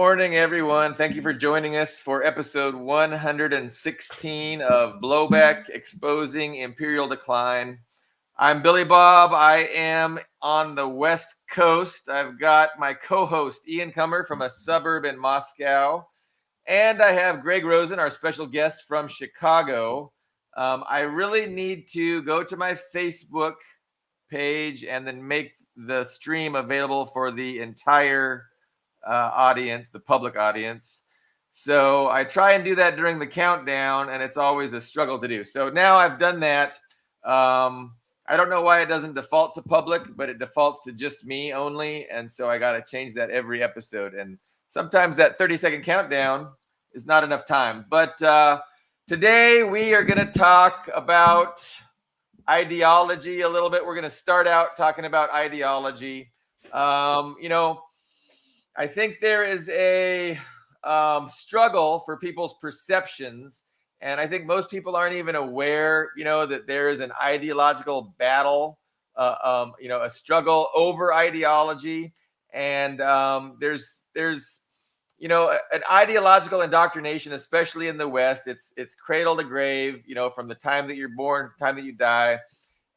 morning, everyone. Thank you for joining us for episode 116 of Blowback, Exposing Imperial Decline. I'm Billy Bob. I am on the West Coast. I've got my co-host, Ian Kummer, from a suburb in Moscow. And I have Greg Rosen, our special guest from Chicago. I really need to go to my Facebook page and then make the stream available for the entire audience, the public audience. So I try and do that during the countdown, and it's always a struggle to do. So now I've done that. I don't know why it doesn't default to public, but it defaults to just me only. And so I got to change that every episode. And sometimes that 30-second countdown is not enough time. But today we are going to talk about ideology a little bit. We're going to start out talking about ideology. I think there is a struggle for people's perceptions. And I think most people aren't even aware, that there is an ideological battle, a struggle over ideology. And there's an ideological indoctrination, especially in the West. It's cradle to grave, from the time that you're born, the time that you die.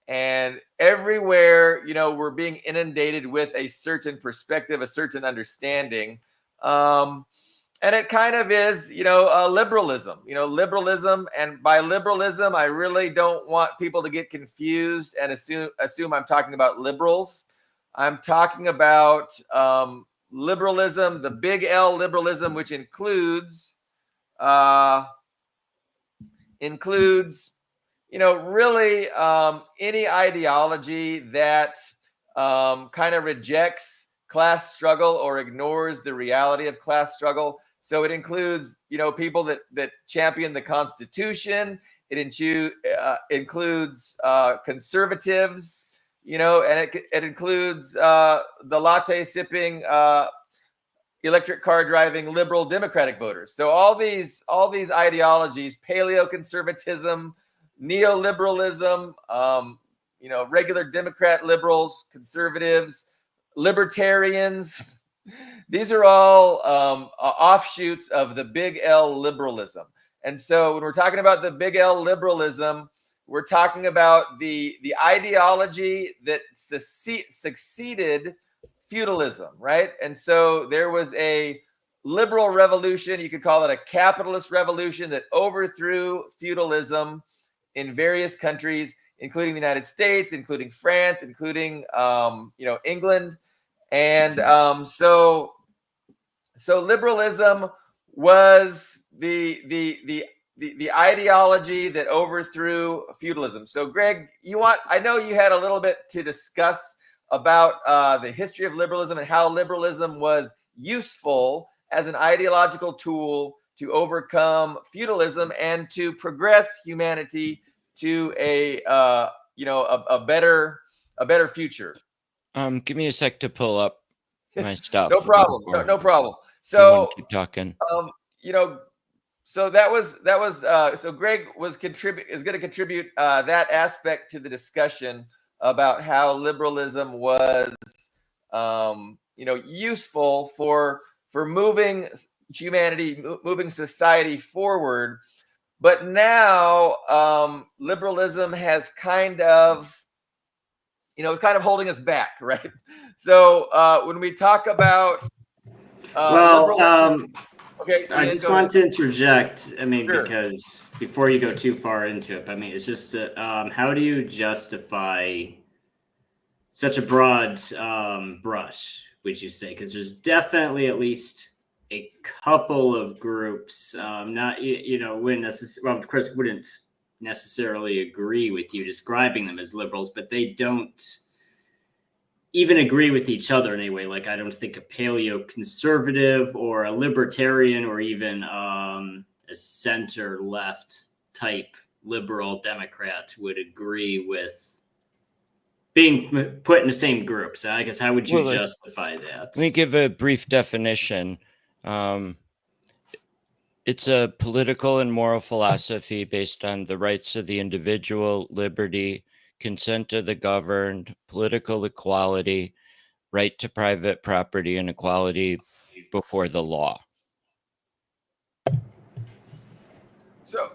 And everywhere, we're being inundated with a certain perspective, a certain understanding. And it kind of is, liberalism, liberalism. And by liberalism, I really don't want people to get confused and assume I'm talking about liberals. I'm talking about liberalism, the big L liberalism, which includes really any ideology that kind of rejects class struggle or ignores the reality of class struggle. So it includes, people that champion the Constitution. It includes conservatives, and it includes the latte sipping, electric car driving liberal Democratic voters. So all these ideologies, paleoconservatism, neoliberalism, regular Democrat liberals, conservatives, libertarians. These are all offshoots of the big L liberalism. And so when we're talking about the big L liberalism, we're talking about the ideology that succeeded feudalism, right? And so there was a liberal revolution, you could call it a capitalist revolution, that overthrew feudalism in various countries, including the United States, including France, including England. And so liberalism was the ideology that overthrew feudalism. So Greg, I know you had a little bit to discuss about the history of liberalism and how liberalism was useful as an ideological tool to overcome feudalism and to progress humanity to a better future. Give me a sec to pull up my stuff. No problem. No problem. So keep talking. So that was so Greg is going to contribute that aspect to the discussion about how liberalism was useful for moving humanity, moving society forward. But now liberalism has kind of it's kind of holding us back, right? So when we talk about okay, I just want to interject. I mean, Sure. Because before you go too far into it, it's just how do you justify such a broad brush, would you say? Because there's definitely at least a couple of groups, wouldn't necessarily agree with you describing them as liberals, but they don't even agree with each other in any way. Like, I don't think a paleoconservative or a libertarian or even a center left type liberal Democrat would agree with being put in the same group. So I guess how would you justify that? Let me give a brief definition. It's a political and moral philosophy based on the rights of the individual, liberty, consent of the governed, political equality, right to private property and equality before the law. So,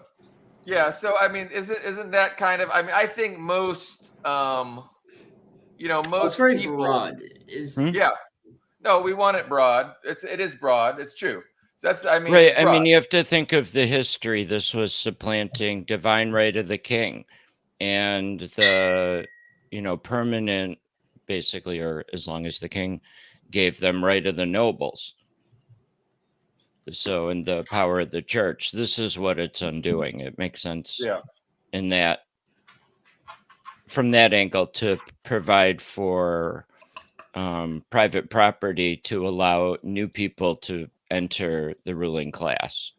yeah. So, I mean, isn't that kind of? I mean, I think most, It's most very people. broad. Is Yeah. No, we want it broad. It is broad. It's true. That's. I mean, Right. it's I broad. mean, you have to think of the history. This was supplanting divine right of the king and the, permanent, basically, or as long as the king gave them right of the nobles. So, in the power of the church, this is what it's undoing. It makes sense Yeah. in that, from that angle, to provide for private property to allow new people to enter the ruling class.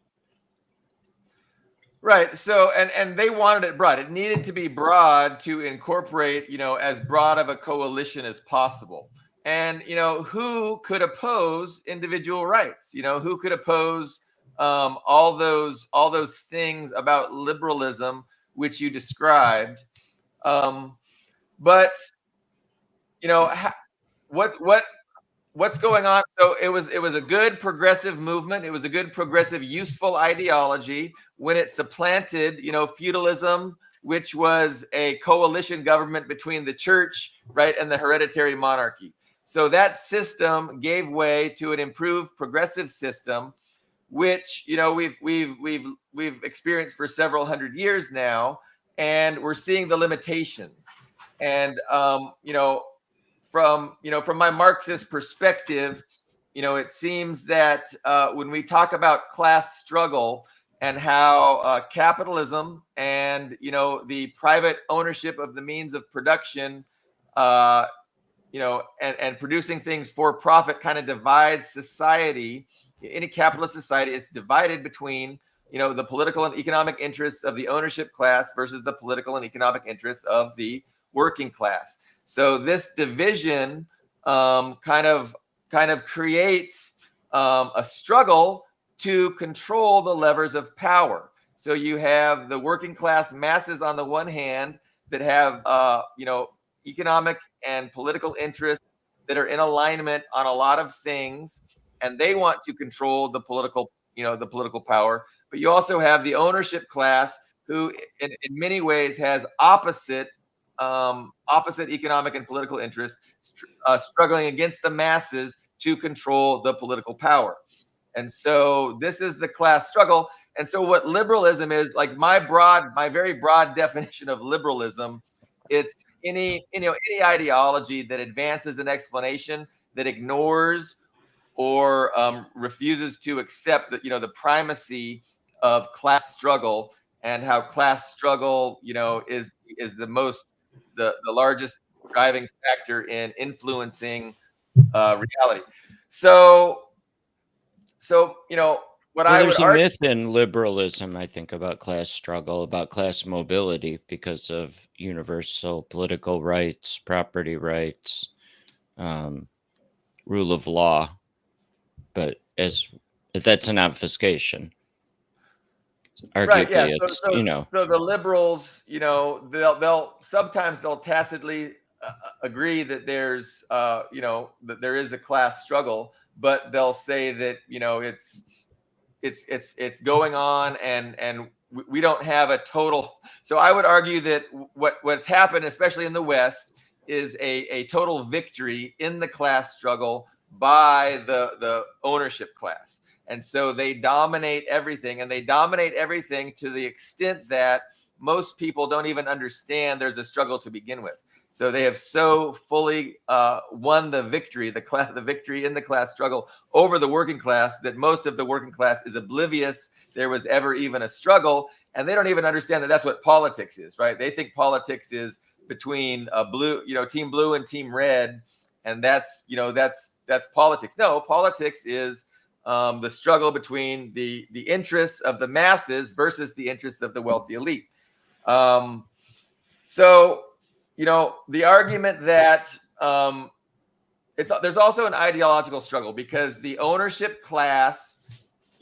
Right. So, and they wanted it broad. It needed to be broad to incorporate, as broad of a coalition as possible. And who could oppose individual rights? Who could oppose all those things about liberalism which you described? But what's going on? So it was a good progressive movement. It was a good progressive, useful ideology when it supplanted, feudalism, which was a coalition government between the church, right, and the hereditary monarchy. So that system gave way to an improved progressive system, which we've experienced for several hundred years now, and we're seeing the limitations. And from my Marxist perspective, it seems that when we talk about class struggle and how capitalism and the private ownership of the means of production, and producing things for profit kind of divides society. In a capitalist society, it's divided between the political and economic interests of the ownership class versus the political and economic interests of the working class. So this division kind of creates a struggle to control the levers of power. So you have the working class masses on the one hand that have economic and political interests that are in alignment on a lot of things, and they want to control the political power. But you also have the ownership class who in many ways has opposite economic and political interests, struggling against the masses to control the political power. And so this is the class struggle. And so what liberalism is, like my very broad definition of liberalism, it's any ideology that advances an explanation that ignores or refuses to accept that the primacy of class struggle, and how class struggle is the largest driving factor in influencing reality. So what I would There's a argue. myth in liberalism, I think, about class struggle, about class mobility because of universal political rights, property rights, rule of law. But that's an obfuscation. Arguably, Right, yeah. it's, So the liberals, they'll sometimes tacitly agree that there's that there is a class struggle, but they'll say that it's going on, and we don't have a total. So I would argue that what's happened, especially in the West, is a total victory in the class struggle by the ownership class. And so they dominate everything, and they dominate everything to the extent that most people don't even understand there's a struggle to begin with. So they have so fully won the victory, the victory in the class struggle over the working class, that most of the working class is oblivious there was ever even a struggle, and they don't even understand that that's what politics is, right? They think politics is between team blue and team red, and that's politics. No, politics is the struggle between the interests of the masses versus the interests of the wealthy elite. So the argument that there's also an ideological struggle, because the ownership class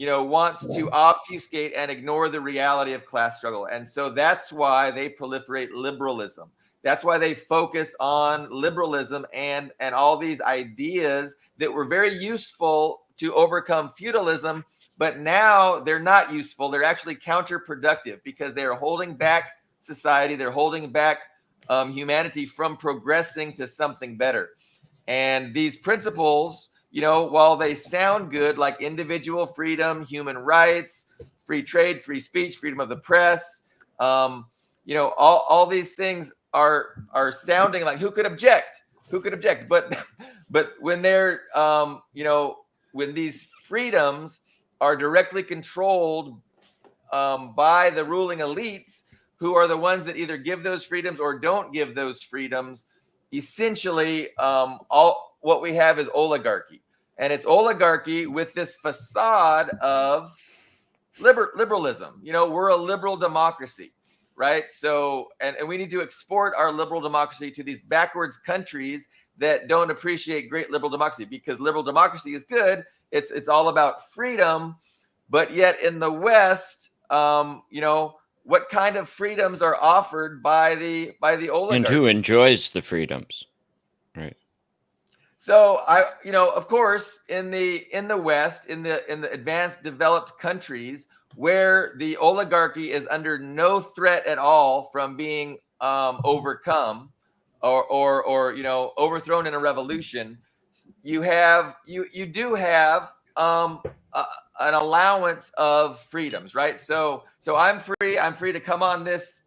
wants to obfuscate and ignore the reality of class struggle, and so that's why they proliferate liberalism. That's why they focus on liberalism and all these ideas that were very useful to overcome feudalism, but now they're not useful. They're actually counterproductive because they are holding back society. They're holding back humanity from progressing to something better. And these principles, while they sound good, like individual freedom, human rights, free trade, free speech, freedom of the press, all these things are sounding like who could object? But when they're when these freedoms are directly controlled by the ruling elites, who are the ones that either give those freedoms or don't give those freedoms, essentially all what we have is oligarchy. And it's oligarchy with this facade of liberalism. We're a liberal democracy, right? So, and we need to export our liberal democracy to these backwards countries that don't appreciate great liberal democracy, because liberal democracy is good. It's all about freedom. But yet in the West, what kind of freedoms are offered by the oligarchy? And who enjoys the freedoms, right? So of course, in the West, in the advanced developed countries where the oligarchy is under no threat at all from being overcome or overthrown in a revolution, you do have an allowance of freedoms, right? So I'm free to come on this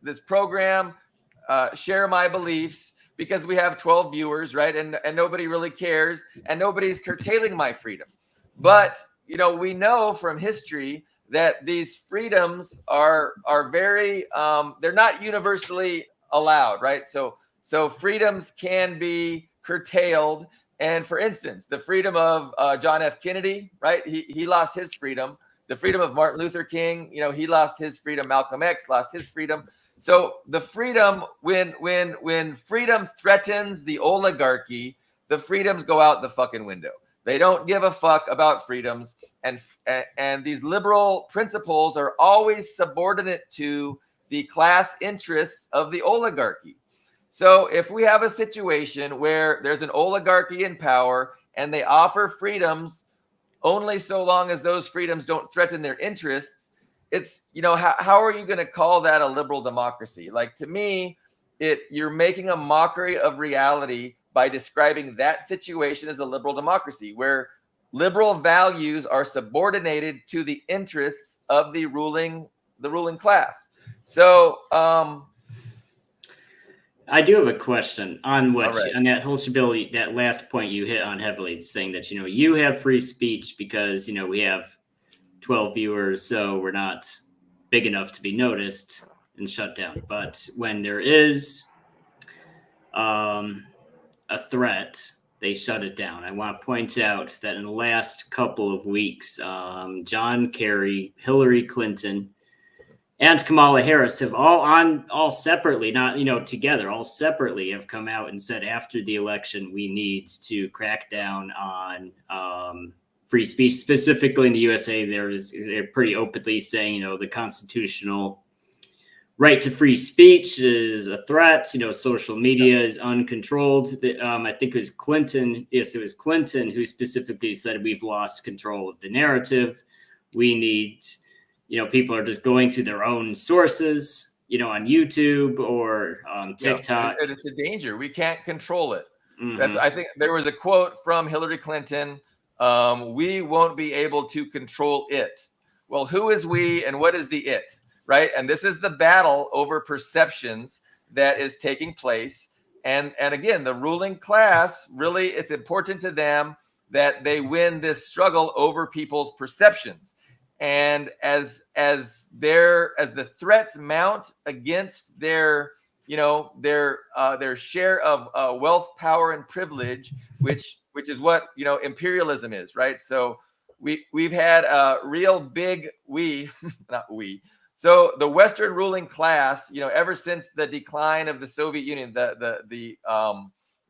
this program, share my beliefs, because we have 12 viewers, right? And nobody really cares, and nobody's curtailing my freedom. But we know from history that these freedoms are very they're not universally allowed, right? So freedoms can be curtailed. And for instance, the freedom of John F. Kennedy, right? He lost his freedom. The freedom of Martin Luther King, he lost his freedom. Malcolm X lost his freedom. So the freedom, when freedom threatens the oligarchy, the freedoms go out the fucking window. They don't give a fuck about freedoms, and these liberal principles are always subordinate to the class interests of the oligarchy. So if we have a situation where there's an oligarchy in power and they offer freedoms only so long as those freedoms don't threaten their interests, it's, how are you going to call that a liberal democracy? Like, to me, you're making a mockery of reality by describing that situation as a liberal democracy, where liberal values are subordinated to the interests of the ruling class. So, I do have a question on what right. on that whole stability, that last point you hit on heavily, saying that you have free speech because we have 12 viewers, so we're not big enough to be noticed and shut down. But when there is a threat, they shut it down. I want to point out that in the last couple of weeks, John Kerry, Hillary Clinton, and Kamala Harris have all separately, not together, all separately have come out and said after the election we need to crack down on free speech. Specifically in the USA, they're pretty openly saying the constitutional right to free speech is a threat. Social media is uncontrolled. I think it was Clinton. Yes, it was Clinton who specifically said we've lost control of the narrative. We need. People are just going to their own sources, on YouTube or TikTok. And it's a danger. We can't control it. Mm-hmm. I think there was a quote from Hillary Clinton. We won't be able to control it. Well, who is we and what is the it, right? And this is the battle over perceptions that is taking place. And again, the ruling class, really, it's important to them that they win this struggle over people's perceptions. And as the threats mount against their share of wealth, power, and privilege, which is what imperialism is, right? So we've had a real big So the Western ruling class, ever since the decline of the Soviet Union, the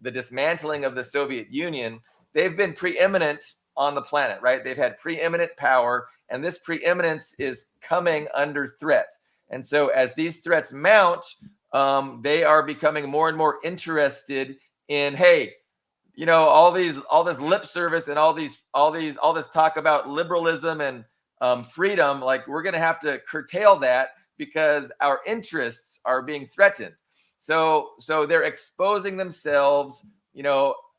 dismantling of the Soviet Union, they've been preeminent on the planet, right? They've had preeminent power. And this preeminence is coming under threat. And so as these threats mount, they are becoming more and more interested in, hey, all this lip service and all this talk about liberalism and freedom, like we're going to have to curtail that because our interests are being threatened. So they're exposing themselves,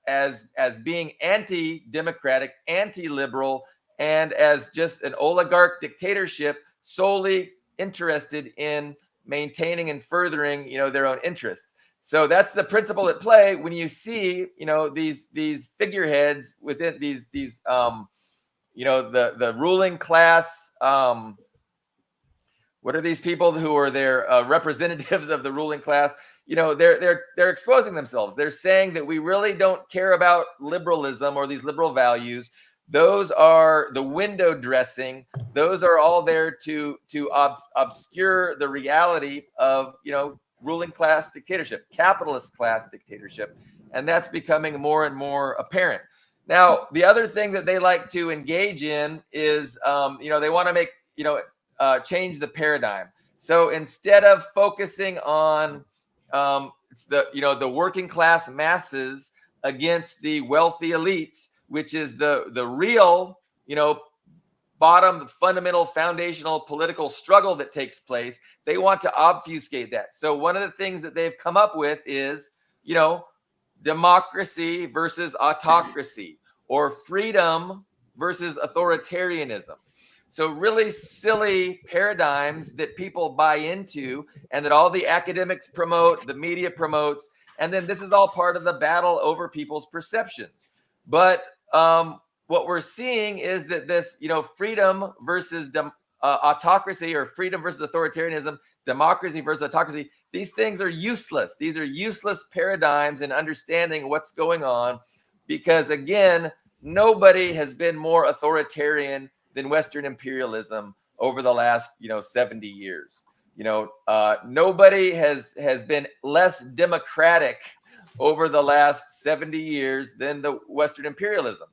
as being anti-democratic, anti-liberal, and as just an oligarch dictatorship solely interested in maintaining and furthering, their own interests. So that's the principle at play when you see, these figureheads within these the ruling class. What are these people who are their representatives of the ruling class? They're exposing themselves. They're saying that we really don't care about liberalism or these liberal values. Those are the window dressing. Those are all there to obscure the reality of ruling class dictatorship, capitalist class dictatorship, and that's becoming more and more apparent. Now, the other thing that they like to engage in is, they want to make change the paradigm. So instead of focusing on it's the working class masses against the wealthy elites, which is the real bottom, fundamental, foundational political struggle that takes place, they want to obfuscate that. So one of the things that they've come up with is democracy versus autocracy, or freedom versus authoritarianism. So really silly paradigms that people buy into and that all the academics promote, the media promotes, and then this is all part of the battle over people's perceptions. But what we're seeing is that this, freedom versus autocracy, or freedom versus authoritarianism, democracy versus autocracy, these things are useless. These are useless paradigms in understanding what's going on, because again, nobody has been more authoritarian than Western imperialism over the last 70 years. Nobody has been less democratic over the last 70 years than the Western imperialism.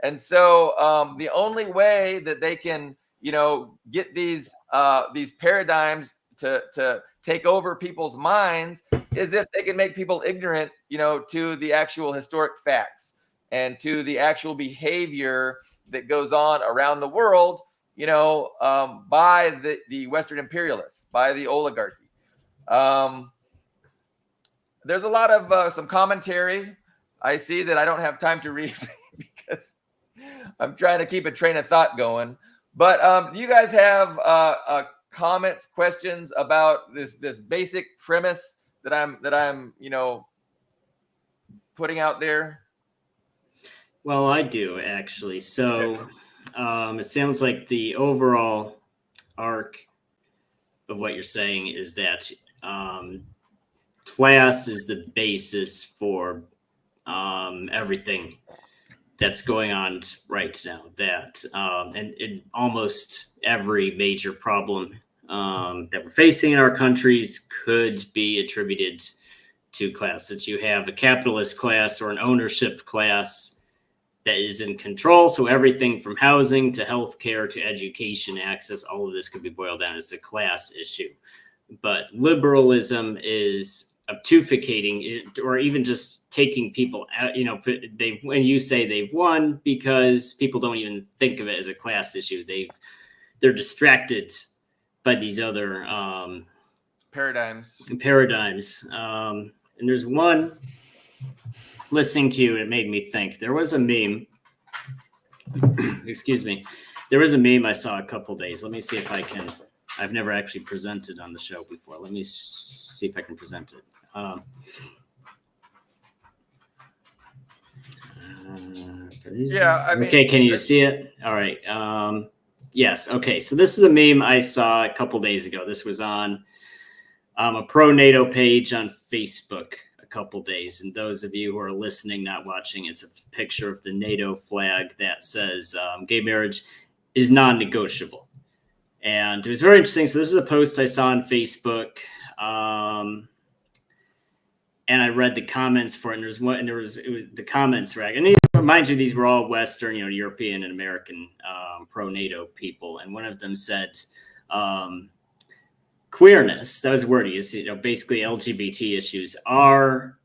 And so the only way that they can get these paradigms to take over people's minds is if they can make people ignorant to the actual historic facts and to the actual behavior that goes on around the world, by the Western imperialists, by the oligarchy. There's a lot of some commentary I see that I don't have time to read because I'm trying to keep a train of thought going. But do you guys have comments, questions about this basic premise that I'm putting out there? Well, I do actually. So it sounds like the overall arc of what you're saying is that class is the basis for everything that's going on right now. That and in almost every major problem that we're facing in our countries could be attributed to class. That you have a capitalist class or an ownership class that is in control. So everything from housing to healthcare to education access, all of this could be boiled down as a class issue. But liberalism is obfuscating it, or even just taking people out. When you say they've won, because people don't even think of it as a class issue. They're distracted by these other paradigms. And there's one. Listening to you, it made me think. There was a meme. Excuse me. There was a meme I saw a couple days. Let me see if I can. I've never actually presented on the show before. Let me see if I can present it. Yeah. I mean, okay. Can you see it? All right. Yes. Okay. So this is a meme I saw a couple days ago. This was on a pro-NATO page on Facebook couple days, and those of you who are listening, not watching, it's a picture of the NATO flag that says gay marriage is non-negotiable. And it was very interesting. So this is a post I saw on Facebook, and I read the comments for it, and it was the comments rag, and mind you, these were all Western, European and American pro-NATO people, and one of them said queerness, that was the word he used, basically LGBT issues are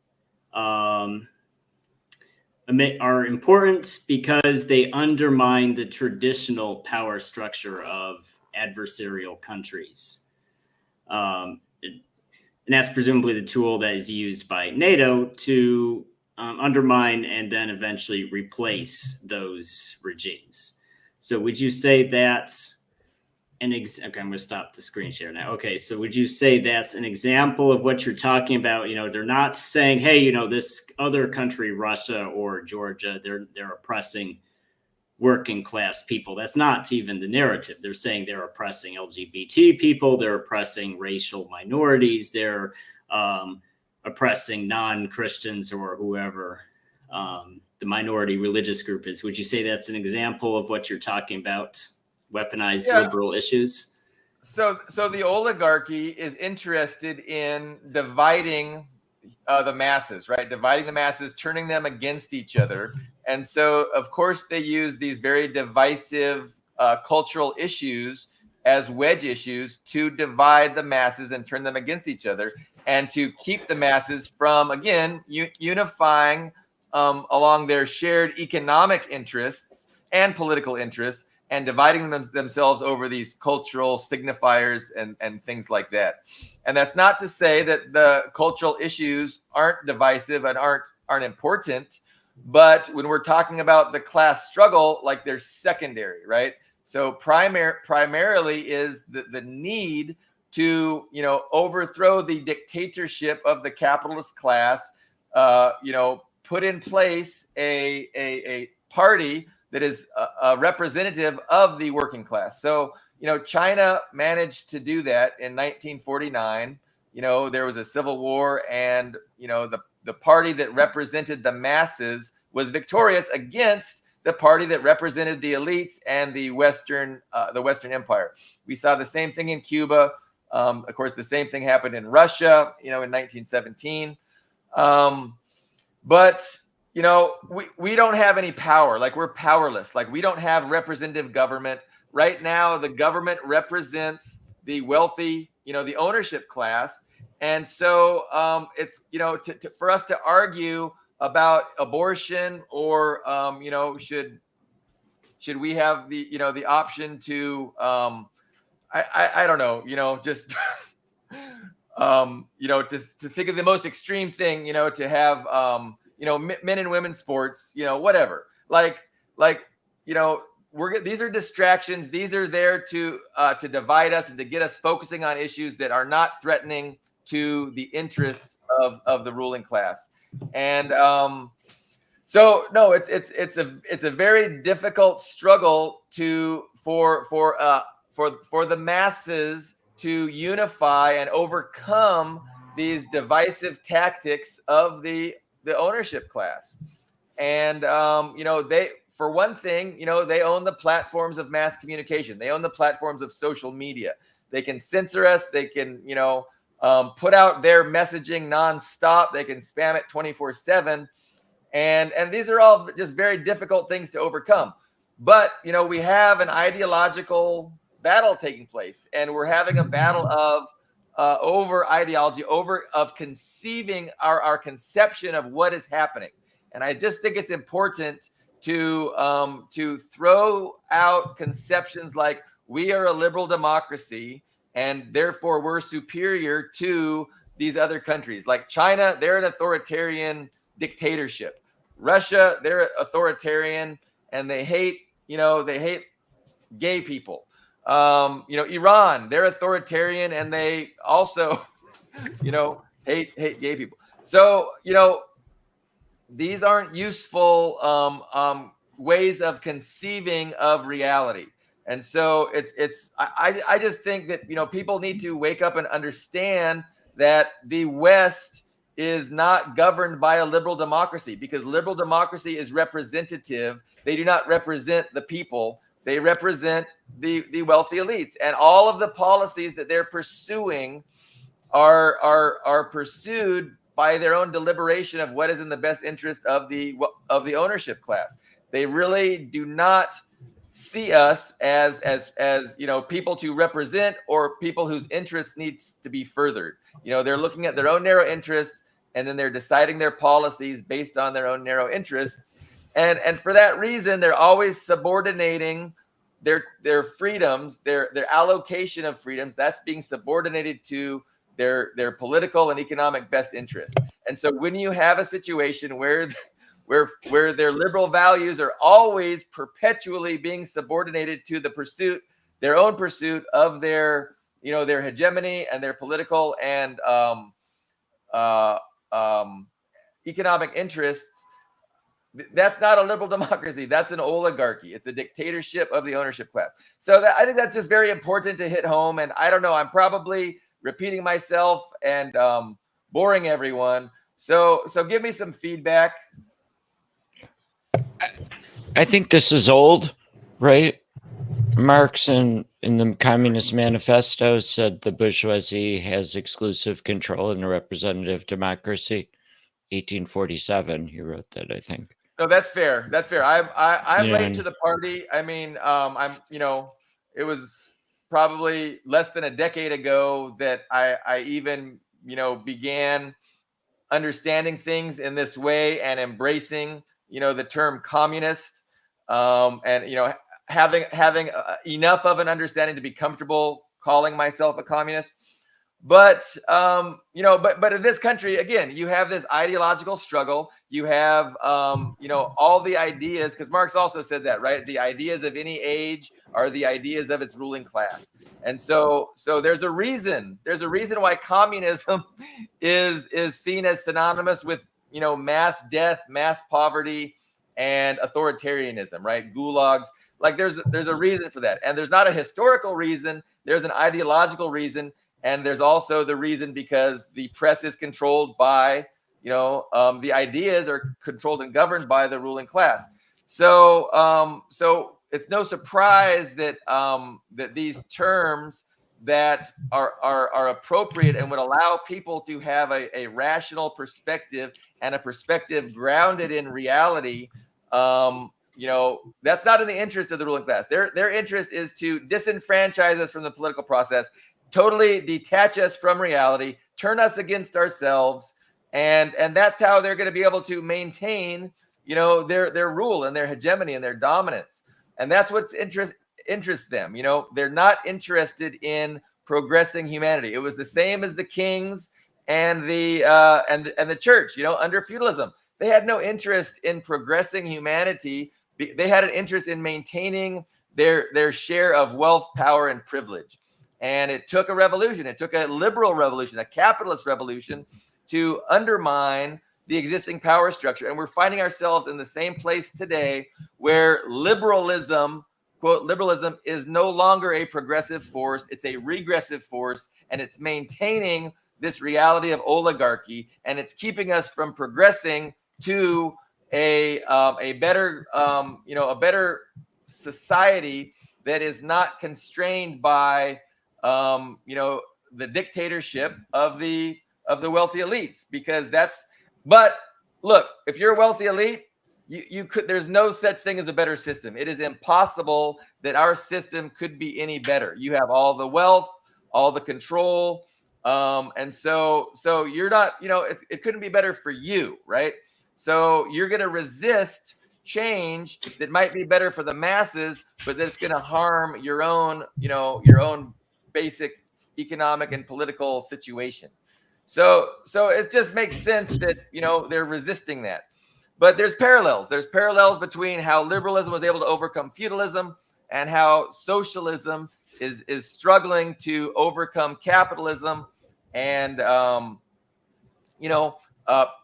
are important because they undermine the traditional power structure of adversarial countries. And that's presumably the tool that is used by NATO to undermine and then eventually replace those regimes. So would you say that's okay, I'm going to stop the screen share now. Okay, so would you say that's an example of what you're talking about? They're not saying, hey, this other country, Russia or Georgia, they're oppressing working class people. That's not even the narrative. They're saying they're oppressing LGBT people, they're oppressing racial minorities, they're oppressing non-Christians or whoever the minority religious group is. Would you say that's an example of what you're talking about? Weaponized liberal issues? So the oligarchy is interested in dividing the masses, right? Dividing the masses, turning them against each other. And so, of course, they use these very divisive cultural issues as wedge issues to divide the masses and turn them against each other, and to keep the masses from, again, unifying along their shared economic interests and political interests, and dividing themselves over these cultural signifiers and things like that. And that's not to say that the cultural issues aren't divisive and aren't important, but when we're talking about the class struggle, like, they're secondary, right? So primarily is the need to, overthrow the dictatorship of the capitalist class, put in place a party that is a representative of the working class. So, China managed to do that in 1949. There was a civil war, and, the party that represented the masses was victorious against the party that represented the elites and the Western Empire. We saw the same thing in Cuba. Of course, the same thing happened in Russia, in 1917. But we don't have any power. Like, we're powerless. Like, we don't have representative government. Right now, the government represents the wealthy, the ownership class. And so it's, for us to argue about abortion, or, should we have the option to, I don't know, just, to think of the most extreme thing, to have, men and women's sports, whatever. These are distractions. These are there to divide us and to get us focusing on issues that are not threatening to the interests of the ruling class. And so no, it's a very difficult struggle for the masses to unify and overcome these divisive tactics of the ownership class. And they, for one thing, they own the platforms of mass communication. They own the platforms of social media. They can censor us. They can put out their messaging nonstop. They can spam it 24/7. And these are all just very difficult things to overcome. But we have an ideological battle taking place, and we're having a battle of over ideology, of conceiving our conception of what is happening. And I just think it's important to throw out conceptions like, we are a liberal democracy and therefore we're superior to these other countries. Like China, they're an authoritarian dictatorship. Russia, they're authoritarian and they hate gay people. Iran, they're authoritarian and they also, hate gay people. So, these aren't useful ways of conceiving of reality. And so I just think that, people need to wake up and understand that the West is not governed by a liberal democracy, because liberal democracy is representative. They do not represent the people. They represent the wealthy elites, and all of the policies that they're pursuing are pursued by their own deliberation of what is in the best interest of the ownership class. They really do not see us as people to represent, or people whose interests needs to be furthered. They're looking at their own narrow interests, and then they're deciding their policies based on their own narrow interests. And for that reason, they're always subordinating their freedoms, their allocation of freedoms, that's being subordinated to their political and economic best interest. And so when you have a situation where their liberal values are always perpetually being subordinated to their own pursuit of their hegemony and their political and economic interests, that's not a liberal democracy. That's an oligarchy. It's a dictatorship of the ownership class. So I think that's just very important to hit home. And I don't know, I'm probably repeating myself and boring everyone. So give me some feedback. I think this is old, right? Marx in the Communist Manifesto said the bourgeoisie has exclusive control in a representative democracy. 1847, he wrote that, I think. No, that's fair. That's fair. I'm late to the party. I mean, it was probably less than a decade ago that I even, began understanding things in this way and embracing, the term communist, and, having enough of an understanding to be comfortable calling myself a communist. But but in this country, again, you have this ideological struggle. You have all the ideas, because Marx also said that, right? The ideas of any age are the ideas of its ruling class. And so there's a reason why communism is seen as synonymous with mass death, mass poverty, and authoritarianism, right? Gulags. Like there's a reason for that. And there's not a historical reason, there's an ideological reason. And there's also the reason because the press is controlled by, the ideas are controlled and governed by the ruling class. So it's no surprise that that these terms that are appropriate and would allow people to have a rational perspective and a perspective grounded in reality. That's not in the interest of the ruling class. Their interest is to disenfranchise us from the political process, totally detach us from reality, turn us against ourselves, and that's how they're going to be able to maintain, their rule and their hegemony and their dominance. And that's what's interests them. They're not interested in progressing humanity. It was the same as the kings and the church. Under feudalism, they had no interest in progressing humanity. They had an interest in maintaining their share of wealth, power, and privilege. And it took a revolution. It took a liberal revolution, a capitalist revolution, to undermine the existing power structure. And we're finding ourselves in the same place today where liberalism, quote, liberalism is no longer a progressive force. It's a regressive force, and it's maintaining this reality of oligarchy, and it's keeping us from progressing to a better, a better society that is not constrained by the dictatorship of the wealthy elites, because but look, if you're a wealthy elite, there's no such thing as a better system. It is impossible that our system could be any better. You have all the wealth, all the control, and so you're not, it couldn't be better for you, right? So you're going to resist change that might be better for the masses, but that's going to harm your own basic economic and political situation. So it just makes sense that they're resisting that. But there's parallels. There's parallels between how liberalism was able to overcome feudalism and how socialism is struggling to overcome capitalism and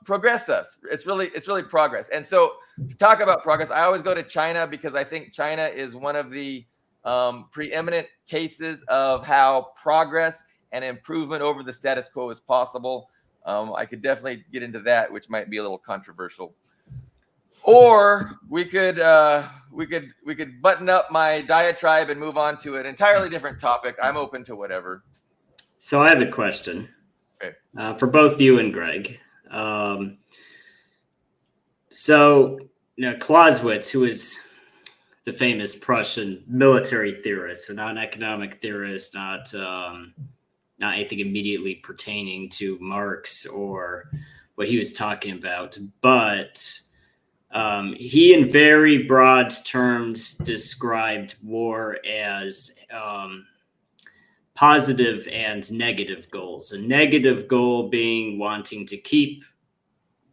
progress us. It's really progress. And so to talk about progress, I always go to China because I think China is one of the preeminent cases of how progress and improvement over the status quo is possible. I could definitely get into that, which might be a little controversial. Or we could button up my diatribe and move on to an entirely different topic. I'm open to whatever. So I have a question for both you and Greg. Clausewitz, who is the famous Prussian military theorist, so not an economic theorist, not anything immediately pertaining to Marx or what he was talking about, but he, in very broad terms, described war as positive and negative goals. A negative goal being wanting to keep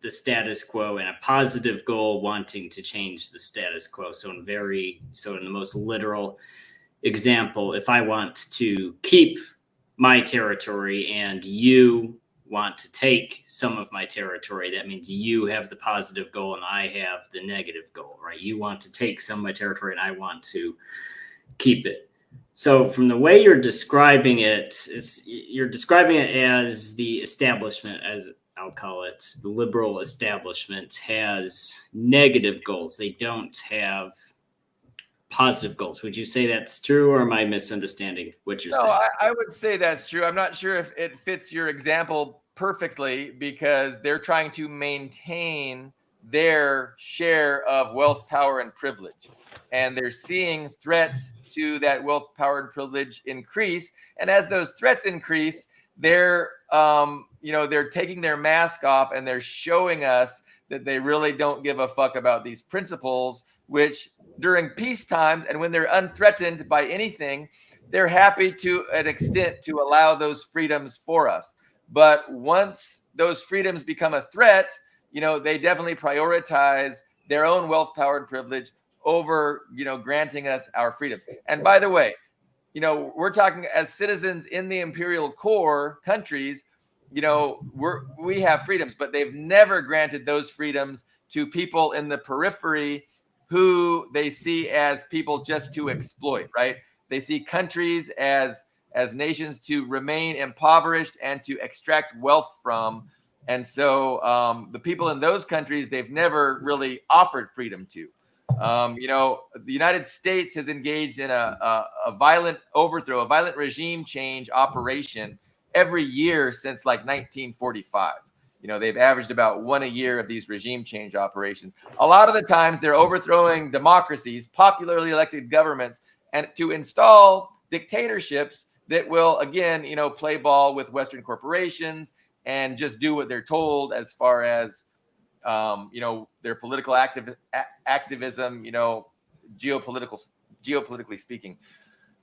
the status quo, and a positive goal wanting to change the status quo. So in the most literal example, if I want to keep my territory and you want to take some of my territory, that means you have the positive goal and I have the negative goal, right? You want to take some of my territory and I want to keep it. So from the way you're describing it, you're describing it as the establishment, as I'll call it, the liberal establishment has negative goals. They don't have positive goals. Would you say that's true, or am I misunderstanding what you're saying? I would say that's true. I'm not sure if it fits your example perfectly, because they're trying to maintain their share of wealth, power, and privilege. And they're seeing threats to that wealth, power, and privilege increase. And as those threats increase, they're they're taking their mask off and they're showing us that they really don't give a fuck about these principles, which during peace times and when they're unthreatened by anything, they're happy to an extent to allow those freedoms for us. But once those freedoms become a threat, they definitely prioritize their own wealth, power, and privilege over, granting us our freedoms. And by the way, we're talking as citizens in the imperial core countries, we have freedoms, but they've never granted those freedoms to people in the periphery who they see as people just to exploit, right? They see countries as nations to remain impoverished and to extract wealth from. And so the people in those countries, they've never really offered freedom to. The United States has engaged in a violent overthrow, a violent regime change operation every year since like 1945. They've averaged about one a year of these regime change operations. A lot of the times they're overthrowing democracies, popularly elected governments, and to install dictatorships that will, again, play ball with Western corporations and just do what they're told as far as, their political activism, geopolitically speaking.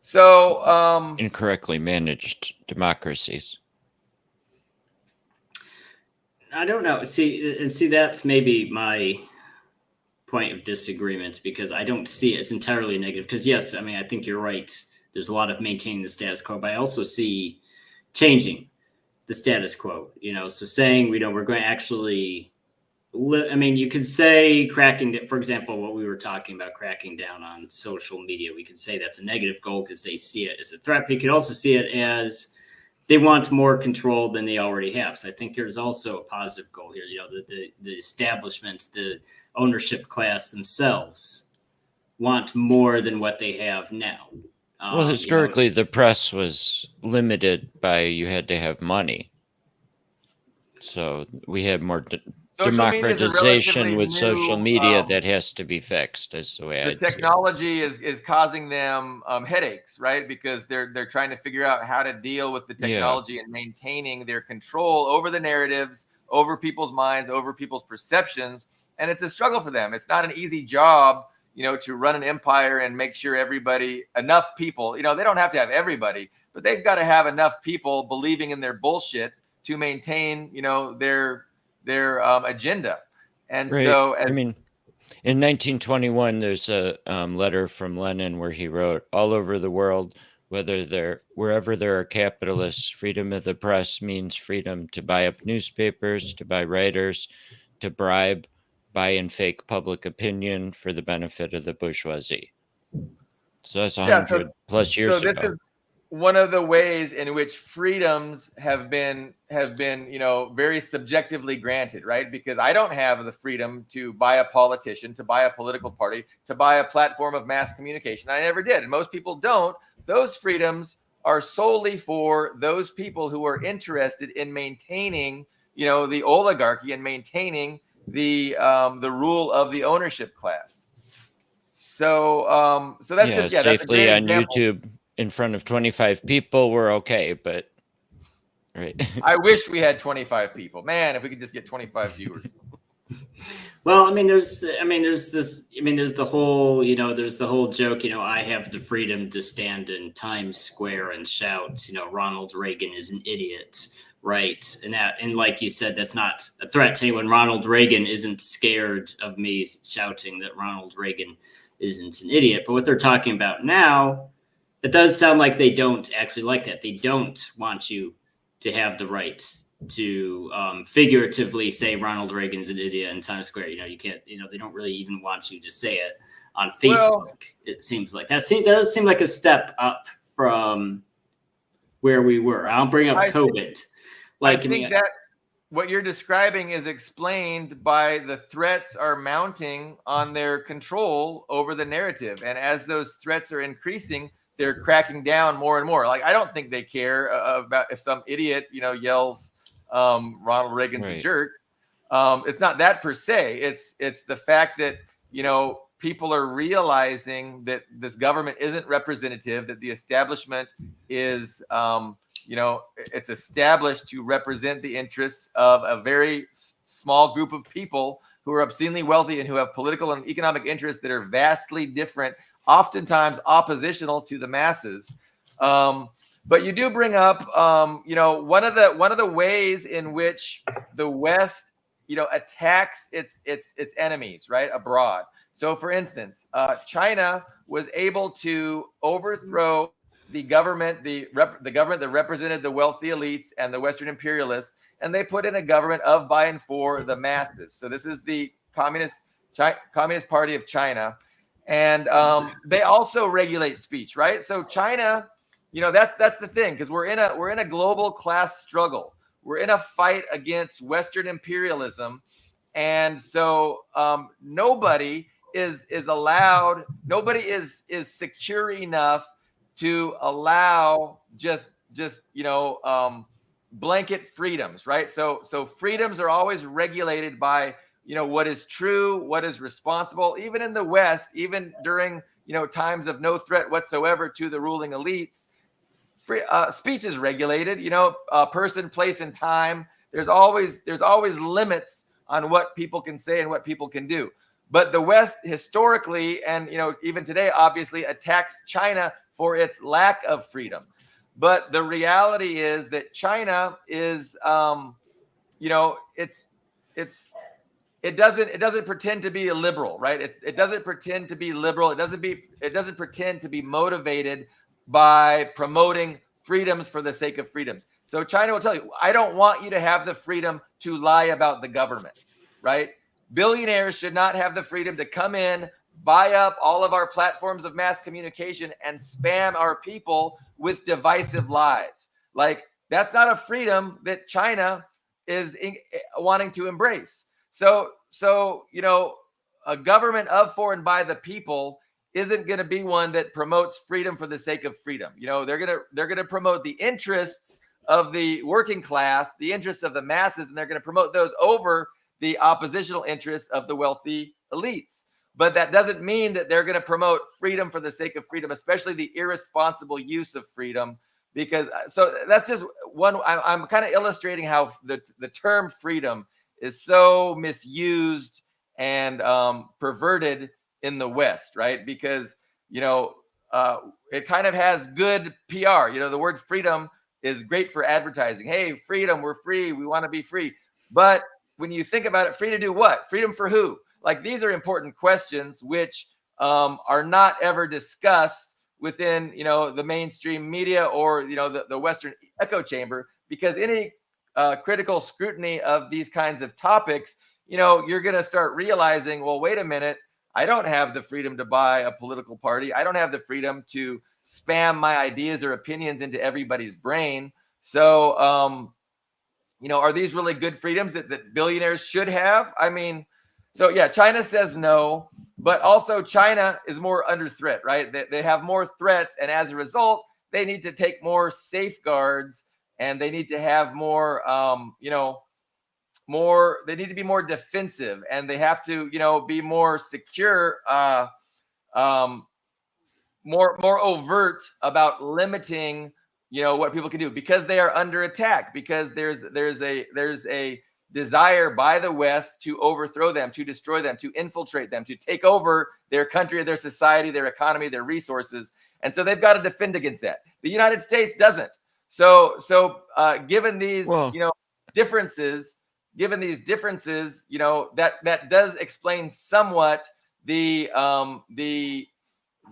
So incorrectly managed democracies. I don't know. See, that's maybe my point of disagreement, because I don't see it as entirely negative. Because yes, I think you're right. There's a lot of maintaining the status quo, but I also see changing the status quo. So saying we're going to actually. You could say for example, what we were talking about, cracking down on social media. We could say that's a negative goal because they see it as a threat. But you could also see it as they want more control than they already have. So I think there's also a positive goal here. The establishment, the ownership class themselves want more than what they have now. Well, historically, the press was limited by you had to have money. So we had more democratization with social media that has to be fixed. Is the way the technology is causing them headaches, right? Because they're trying to figure out how to deal with the technology and maintaining their control over the narratives, over people's minds, over people's perceptions. And it's a struggle for them. It's not an easy job, to run an empire and make sure enough people, they don't have to have everybody, but they've got to have enough people believing in their bullshit to maintain, their agenda. And so in 1921 there's a letter from Lenin where he wrote, all over the world, wherever there are capitalists, freedom of the press means freedom to buy up newspapers, to buy writers, to bribe, buy and fake public opinion for the benefit of the bourgeoisie. So that's 100 plus years ago. This is one of the ways in which freedoms have been very subjectively granted, right? Because I don't have the freedom to buy a politician, to buy a political party, to buy a platform of mass communication. I never did, and most people don't. Those freedoms are solely for those people who are interested in maintaining, the oligarchy and maintaining the rule of the ownership class. So that's safely on YouTube in front of 25 people, we're okay, but right? I wish we had 25 people. Man, if we could just get 25 viewers. Well, there's the whole, there's the whole joke, I have the freedom to stand in Times Square and shout, Ronald Reagan is an idiot, right? And like you said, that's not a threat to anyone. Ronald Reagan isn't scared of me shouting that Ronald Reagan isn't an idiot. But what they're talking about now, it does sound like they don't actually like that. They don't want you to have the right to figuratively say Ronald Reagan's an idiot in Times Square. You can't, they don't really even want you to say it on Facebook. Well, it seems like that does seem like a step up from where we were. I'll bring up COVID. I think that what you're describing is explained by the threats are mounting on their control over the narrative. And as those threats are increasing, they're cracking down more and more. Like, I don't think they care about if some idiot, yells, Ronald Reagan's a jerk. It's not that per se. It's the fact that, people are realizing that this government isn't representative, that the establishment is, it's established to represent the interests of a very small group of people who are obscenely wealthy and who have political and economic interests that are vastly different, oftentimes oppositional to the masses. But you do bring up, one of the ways in which the West, attacks its enemies, right, abroad. So, for instance, China was able to overthrow the government, the government that represented the wealthy elites and the Western imperialists, and they put in a government of, by, and for the masses. So this is the Communist Party of China, and they also regulate speech, right? So China, that's the thing, because we're in a global class struggle. We're in a fight against Western imperialism, and so nobody is allowed. Nobody is secure enough to allow just blanket freedoms, right? So freedoms are always regulated by what is true, what is responsible. Even in the West, even during times of no threat whatsoever to the ruling elites, speech is regulated. Person, place, and time. There's always limits on what people can say and what people can do. But the West historically, and even today, obviously attacks China for its lack of freedoms. But the reality is that China is, it doesn't pretend to be a liberal, right? It doesn't pretend to be liberal. It doesn't pretend to be motivated by promoting freedoms for the sake of freedoms. So China will tell you, I don't want you to have the freedom to lie about the government, right? Billionaires should not have the freedom to come in, buy up all of our platforms of mass communication, and spam our people with divisive lies. Like, that's not a freedom that China is wanting to embrace. So a government of, for, and by the people isn't going to be one that promotes freedom for the sake of freedom. They're going to promote the interests of the working class, the interests of the masses, and they're going to promote those over the oppositional interests of the wealthy elites. But that doesn't mean that they're going to promote freedom for the sake of freedom, especially the irresponsible use of freedom. Because so that's just one. I'm kind of illustrating how the term freedom is so misused and perverted in the West, right? Because it kind of has good PR. The word freedom is great for advertising. Hey, freedom, we're free. We want to be free. But when you think about it, free to do what? Freedom for who? Like, these are important questions which are not ever discussed within, the mainstream media or, the Western echo chamber, because any critical scrutiny of these kinds of topics, you're going to start realizing, well, wait a minute, I don't have the freedom to buy a political party. I don't have the freedom to spam my ideas or opinions into everybody's brain. So, are these really good freedoms that billionaires should have? So yeah, China says no, but also China is more under threat, right? They have more threats, and as a result, they need to take more safeguards, and they need to have more, they need to be more defensive, and they have to, be more secure, more overt about limiting, what people can do, because they are under attack, because there's a desire by the West to overthrow them, to destroy them, to infiltrate them, to take over their country, their society, their economy, their resources. And so they've got to defend against that. The United States doesn't. So given these, differences, that does explain somewhat the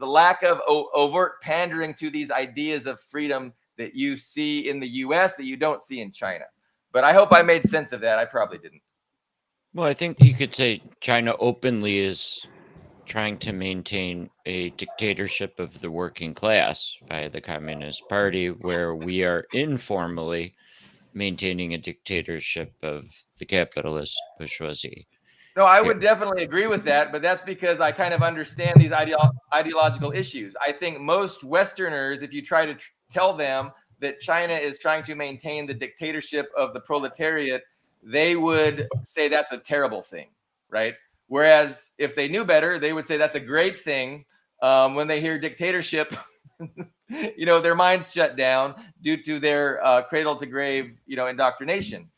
lack of overt pandering to these ideas of freedom that you see in the US that you don't see in China. But I hope I made sense of that. I probably didn't. Well, I think you could say China openly is trying to maintain a dictatorship of the working class by the Communist Party, where we are informally maintaining a dictatorship of the capitalist bourgeoisie. No, I would definitely agree with that, but that's because I kind of understand these ideological issues. I think most Westerners, if you try to tell them that China is trying to maintain the dictatorship of the proletariat, they would say that's a terrible thing, right? Whereas if they knew better, they would say that's a great thing. When they hear dictatorship, their minds shut down due to their cradle to grave, indoctrination.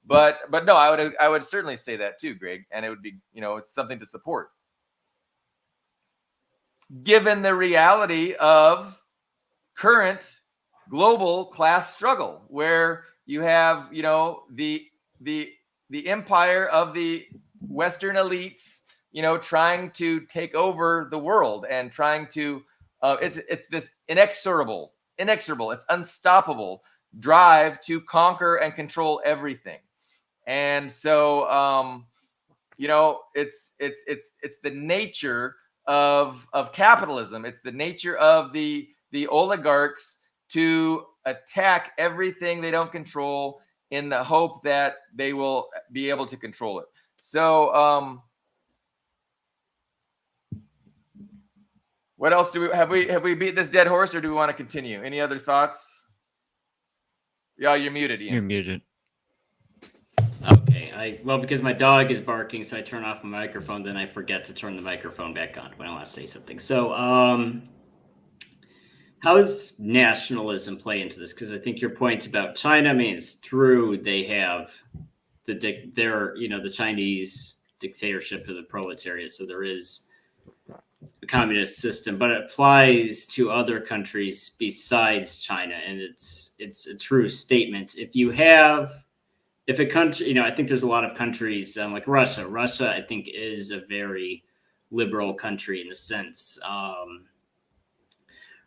But no, I would certainly say that too, Greg, and it would be, it's something to support, given the reality of current global class struggle, where you have, the empire of the Western elites, trying to take over the world and trying to, it's this inexorable, it's unstoppable drive to conquer and control everything. And so, it's the nature of capitalism. It's the nature of the oligarchs to attack everything they don't control in the hope that they will be able to control it. So, what else have we beat this dead horse, or do we want to continue? Any other thoughts? Yeah, you're muted, Ian. You're muted. Okay, because my dog is barking, so I turn off my microphone, then I forget to turn the microphone back on when I want to say something. So, how does nationalism play into this? Because I think your point about China, I mean, it's true. They have the Chinese dictatorship of the proletariat. So there is a communist system, but it applies to other countries besides China. And it's a true statement. If a country, I think there's a lot of countries like Russia. Russia, I think, is a very liberal country in the sense.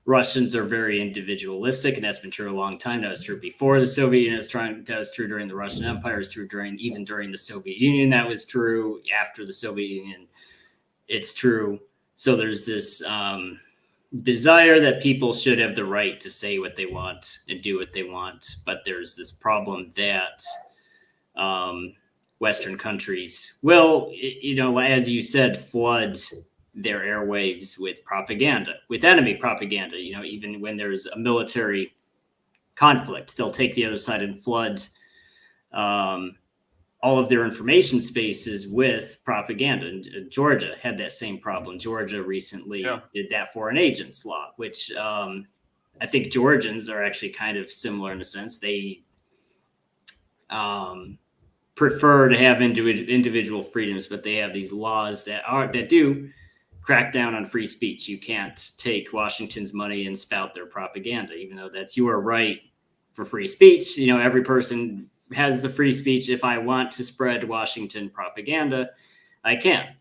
Russians are very individualistic, and that's been true a long time. That was true before the Soviet Union. That was true during the Russian Empire. It was true even during the Soviet Union. That was true after the Soviet Union. It's true. So there's this desire that people should have the right to say what they want and do what they want. But there's this problem that Western countries will, as you said, flood their airwaves with propaganda, with enemy propaganda. Even when there's a military conflict, they'll take the other side and flood all of their information spaces with propaganda. And Georgia had that same problem. Georgia recently did that foreign agents law, which I think Georgians are actually kind of similar in a sense. They prefer to have individual freedoms, but they have these laws that do crack down on free speech. You can't take Washington's money and spout their propaganda, even though that's your right for free speech. Every person has the free speech. If I want to spread Washington propaganda, I can.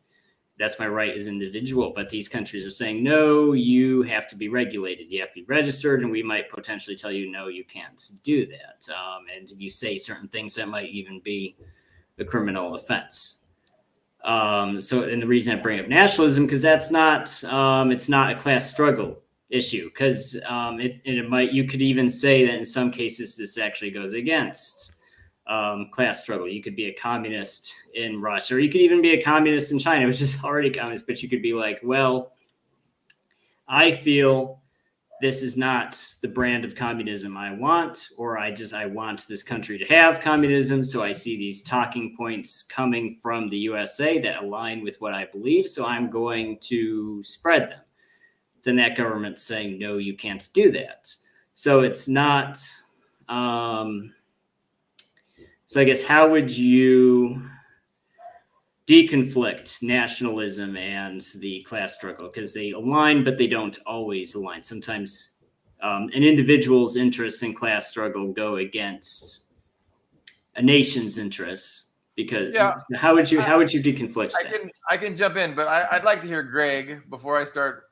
That's my right as an individual. But these countries are saying, no, you have to be regulated. You have to be registered. And we might potentially tell you, no, you can't do that. And if you say certain things, that might even be a criminal offense. And the reason I bring up nationalism, because that's not, it's not a class struggle issue, because you could even say that in some cases this actually goes against class struggle. You could be a communist in Russia, or you could even be a communist in China, which is already communist, but you could be like, well, I feel this is not the brand of communism I want, or I want this country to have communism. So I see these talking points coming from the USA that align with what I believe. So I'm going to spread them. Then that government's saying, no, you can't do that. So it's not. So I guess how would you deconflict nationalism and the class struggle? Because they align, but they don't always align. Sometimes an individual's interests in class struggle go against a nation's interests. Because Yeah, how would you deconflict that? I can jump in, but I'd like to hear Greg before I start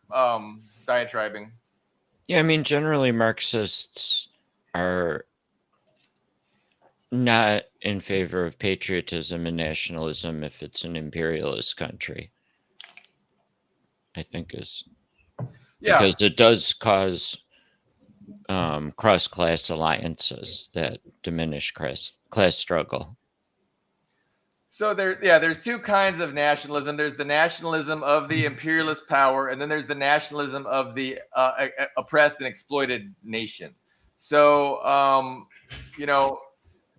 diatribing. Yeah, I mean, generally Marxists are not in favor of patriotism and nationalism if it's an imperialist country. I think is because it does cause cross-class alliances that diminish class struggle. So there's two kinds of nationalism. There's the nationalism of the imperialist power, and then there's the nationalism of the oppressed and exploited nation. So, you know,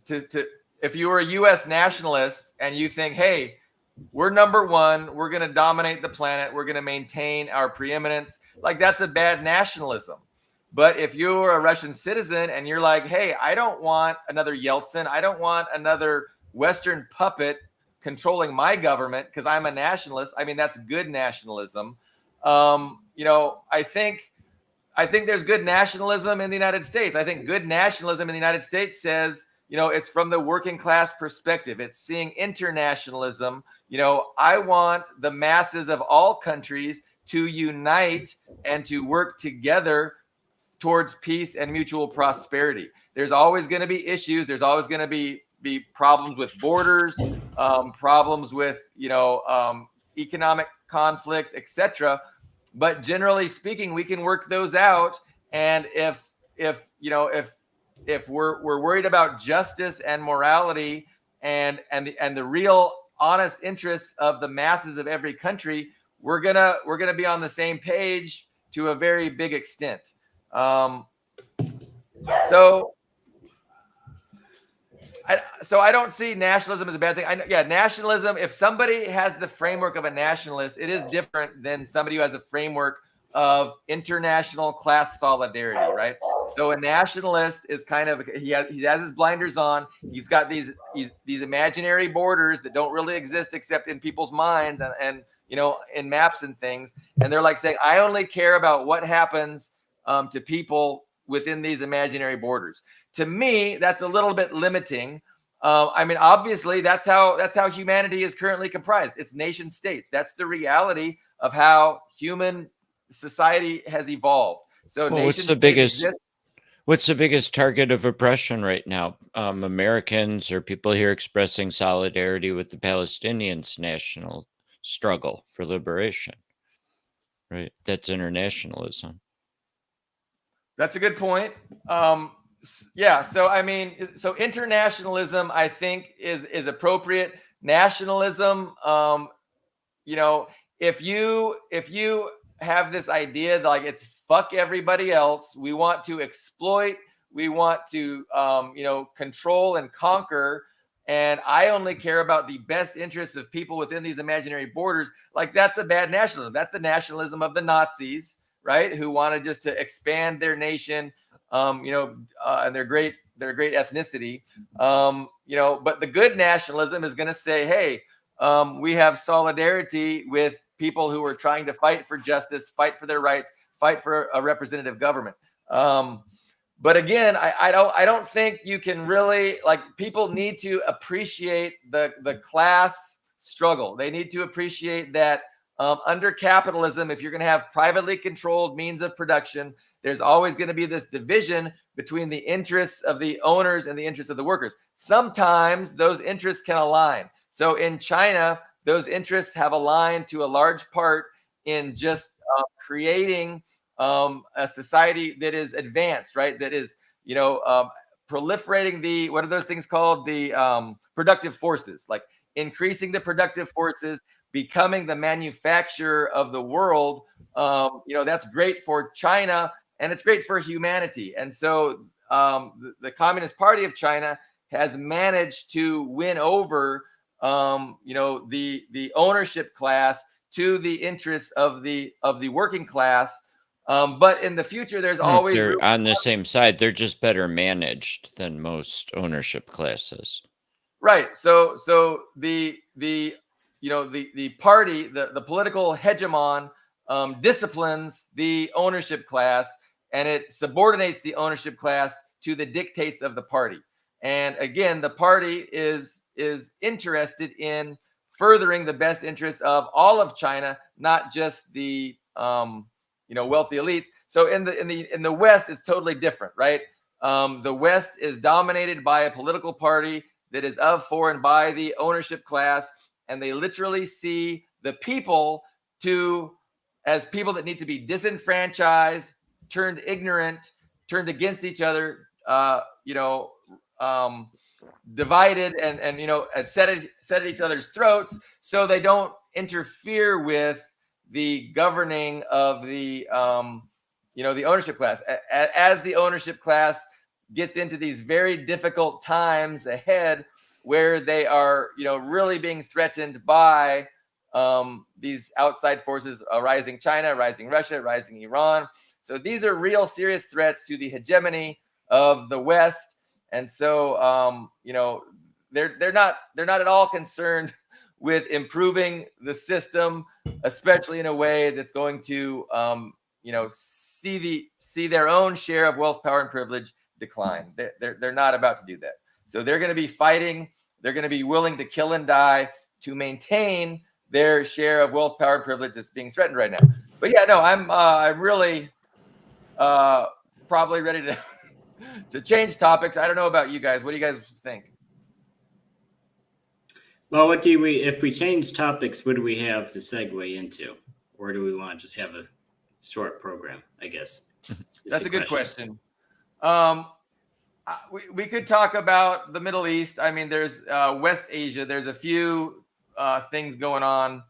if you were a U.S. nationalist and you think, hey, we're number one, we're going to dominate the planet, we're going to maintain our preeminence, like that's a bad nationalism. But if you're a Russian citizen and you're like, hey, I don't want another Yeltsin, I don't want another Western puppet controlling my government because I'm a nationalist. I mean, that's good nationalism. I think there's good nationalism in the United States. I think good nationalism in the United States says, it's from the working class perspective. It's seeing internationalism. I want the masses of all countries to unite and to work together towards peace and mutual prosperity. There's always going to be issues. There's always going to be problems with borders, problems with economic conflict, etc. But generally speaking, we can work those out. And if we're worried about justice and morality and the real honest interests of the masses of every country, we're gonna be on the same page to a very big extent. So I don't see nationalism as a bad thing. Nationalism, if somebody has the framework of a nationalist, it is different than somebody who has a framework of international class solidarity, right? So a nationalist is kind of, he has his blinders on. He's got these imaginary borders that don't really exist except in people's minds and in maps and things. And they're like saying, I only care about what happens to people within these imaginary borders. To me, that's a little bit limiting. I mean, obviously, that's how humanity is currently comprised. It's nation states. That's the reality of how human society has evolved. So, what's the biggest target of oppression right now? Americans or people here expressing solidarity with the Palestinians' national struggle for liberation. Right, that's internationalism. That's a good point. So I mean, so internationalism, I think, is appropriate. Nationalism, if you have this idea that like it's fuck everybody else, we want to exploit, we want to control and conquer, and I only care about the best interests of people within these imaginary borders, like that's a bad nationalism. That's the nationalism of the Nazis, right? Who wanted just to expand their nation, and their great ethnicity. But the good nationalism is going to say, hey, we have solidarity with people who are trying to fight for justice, fight for their rights, fight for a representative government. But again, I don't think you can really, like, people need to appreciate the class struggle. They need to appreciate that under capitalism, if you're going to have privately controlled means of production, there's always going to be this division between the interests of the owners and the interests of the workers. Sometimes those interests can align. So in China, those interests have aligned to a large part in just creating a society that is advanced, right? That is, proliferating what are those things called? The productive forces, like increasing the productive forces, becoming the manufacturer of the world. That's great for China and it's great for humanity. And so the Communist Party of China has managed to win over, the ownership class to the interests of the working class. But in the future, there's always room. They're on the same side. They're just better managed than most ownership classes. Right. So the party, the political hegemon disciplines the ownership class, and it subordinates the ownership class to the dictates of the party. And again, the party is interested in furthering the best interests of all of China, not just the wealthy elites. So in the West, it's totally different, right? The West is dominated by a political party that is of, for, and by the ownership class, and they literally see the people as people that need to be disenfranchised, turned ignorant, turned against each other, divided and set at each other's throats, so they don't interfere with the governing of the the ownership class. As the ownership class gets into these very difficult times ahead, where they are really being threatened by these outside forces, rising China, rising Russia, rising Iran. So these are real serious threats to the hegemony of the West. And so they're not at all concerned with improving the system, especially in a way that's going to see their own share of wealth, power, and privilege decline. They're not about to do that. So they're going to be fighting. They're going to be willing to kill and die to maintain their share of wealth, power, and privilege that's being threatened right now. But yeah, no, I'm really probably ready to change topics. I don't know about you guys. What do you guys think? Well, if we change topics, what do we have to segue into? Or do we want to just have a short program, I guess? That's a good question. We could talk about the Middle East. I mean, there's West Asia. There's a few things going on.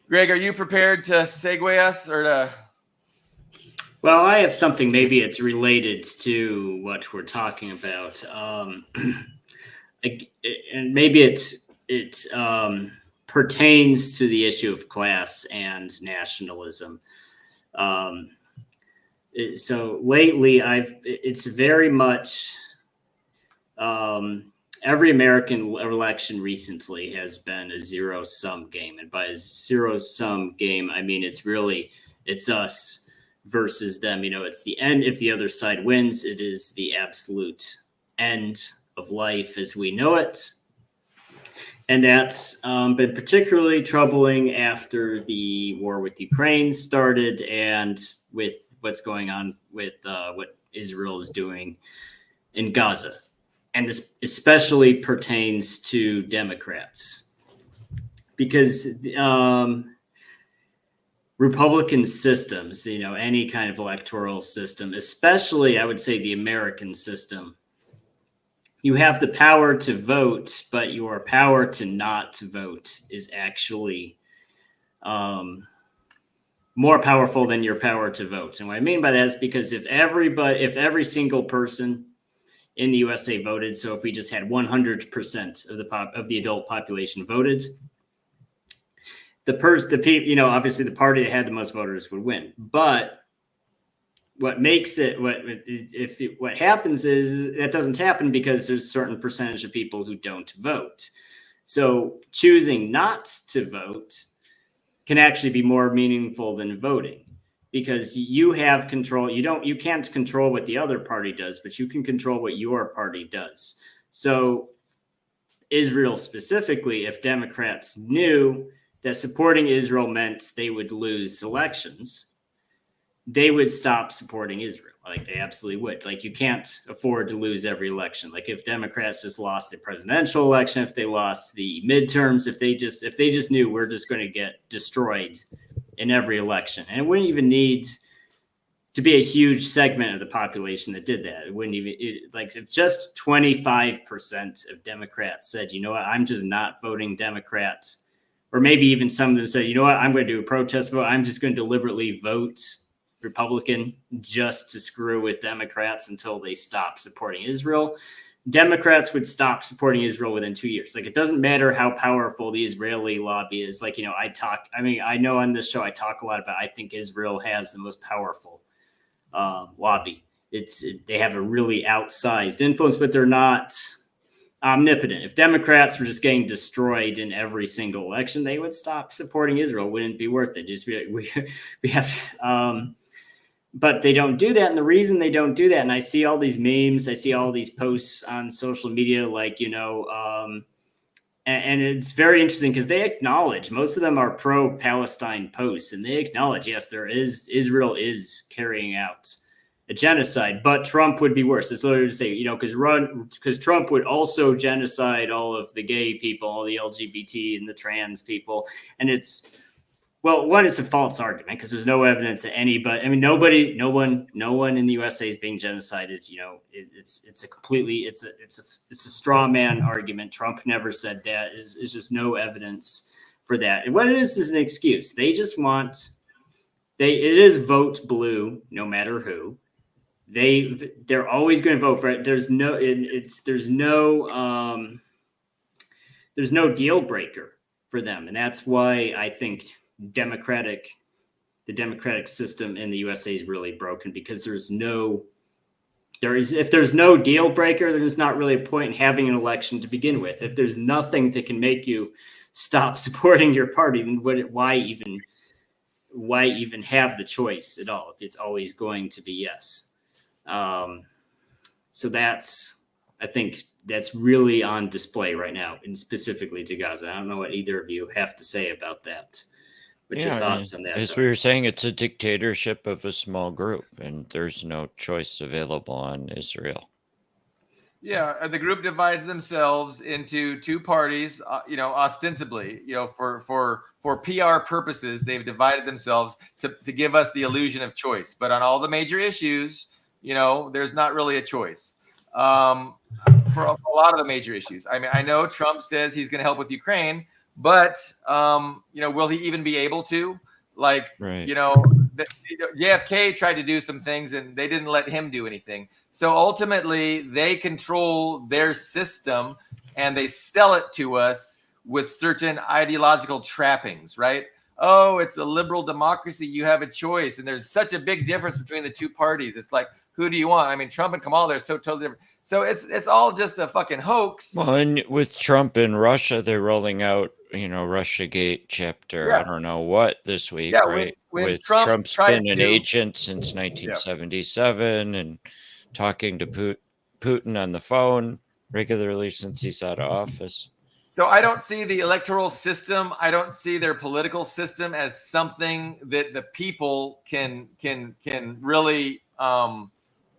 Greg, are you prepared to segue us or to? Well, I have something. Maybe it's related to what we're talking about, and maybe it pertains to the issue of class and nationalism. So lately, it's very much every American election recently has been a zero-sum game, and by a zero-sum game, I mean it's us versus them. It's the end. If the other side wins, it is the absolute end of life as we know it. And that's been particularly troubling after the war with Ukraine started and with what's going on with what Israel is doing in Gaza. And this especially pertains to Democrats because Republican systems, any kind of electoral system, especially I would say the American system, you have the power to vote, but your power to not vote is actually more powerful than your power to vote. And what I mean by that is because if every single person in the USA voted, so if we just had 100% of the adult population voted, obviously the party that had the most voters would win. But what happens is that doesn't happen because there's a certain percentage of people who don't vote. So choosing not to vote can actually be more meaningful than voting because you have control. You can't control what the other party does, but you can control what your party does. So Israel specifically, if Democrats knew that supporting Israel meant they would lose elections, they would stop supporting Israel. Like they absolutely would. Like you can't afford to lose every election. Like if Democrats just lost the presidential election, if they lost the midterms, if they just knew we're just going to get destroyed in every election. And it wouldn't even need to be a huge segment of the population that did that. It wouldn't even like if just 25% of Democrats said, you know what, I'm just not voting Democrat, or maybe even some of them said, you know what, I'm going to do a protest vote. I'm just going to deliberately vote Republican just to screw with Democrats until they stop supporting Israel. Democrats would stop supporting Israel within 2 years. Like, it doesn't matter how powerful the Israeli lobby is. Like, I know on this show, I talk a lot about, I think Israel has the most powerful lobby. They have a really outsized influence, but they're not omnipotent. If Democrats were just getting destroyed in every single election, they would stop supporting Israel. Wouldn't be worth it. Just be like, we have, but they don't do that. And the reason they don't do that, and I see all these memes, I see all these posts on social media, like, and it's very interesting because they acknowledge, most of them are pro-Palestine posts, and they acknowledge, yes, Israel is carrying out a genocide, but Trump would be worse. It's literally to say, because Trump would also genocide all of the gay people, all the LGBT and the trans people. And it's, well, one, it's a false argument because there's no evidence that anybody, I mean, no one in the USA is being genocided. It's a straw man argument. Trump never said that. Is just no evidence for that. And what it is an excuse. They just want, it is vote blue, no matter who. They're always going to vote for it. There's no deal breaker for them, and that's why I think the democratic system in the USA is really broken, because if there's no deal breaker, there's not really a point in having an election to begin with. If there's nothing that can make you stop supporting your party, then why even have the choice at all if it's always going to be yes? So I think that's really on display right now, and specifically to Gaza. I don't know what either of you have to say about that. What's your thoughts on that? As we were saying, it's a dictatorship of a small group, and there's no choice available on Israel. Yeah, and the group divides themselves into two parties. Ostensibly, for PR purposes, they've divided themselves to give us the illusion of choice. But on all the major issues, there's not really a choice. For a lot of the major issues. I mean, I know Trump says he's going to help with Ukraine, but will he even be able to? Like, right. JFK tried to do some things and they didn't let him do anything. So ultimately, they control their system and they sell it to us with certain ideological trappings, right? Oh, it's a liberal democracy. You have a choice. And there's such a big difference between the two parties. It's like, who do you want? I mean, Trump and Kamala, they're so totally different. So it's all just a fucking hoax. Well, and with Trump and Russia, they're rolling out, Russiagate chapter, I don't know what, this week, right? With Trump's been an agent since 1977 and talking to Putin on the phone regularly since he's out of office. So I don't see the electoral system. I don't see their political system as something that the people can really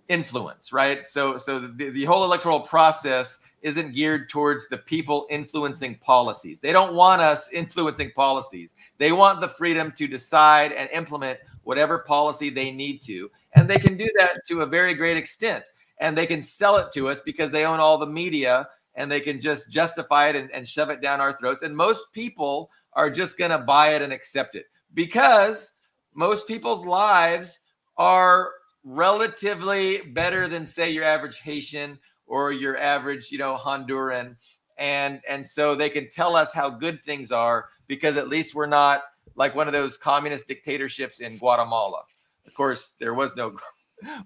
influence, right? So the whole electoral process isn't geared towards the people influencing policies. They don't want us influencing policies. They want the freedom to decide and implement whatever policy they need to. And they can do that to a very great extent. And they can sell it to us because they own all the media, and they can just justify it and shove it down our throats. And most people are just going to buy it and accept it, because most people's lives are relatively better than, say, your average Haitian or your average, Honduran. And so they can tell us how good things are, because at least we're not like one of those communist dictatorships in Guatemala. Of course, there was no,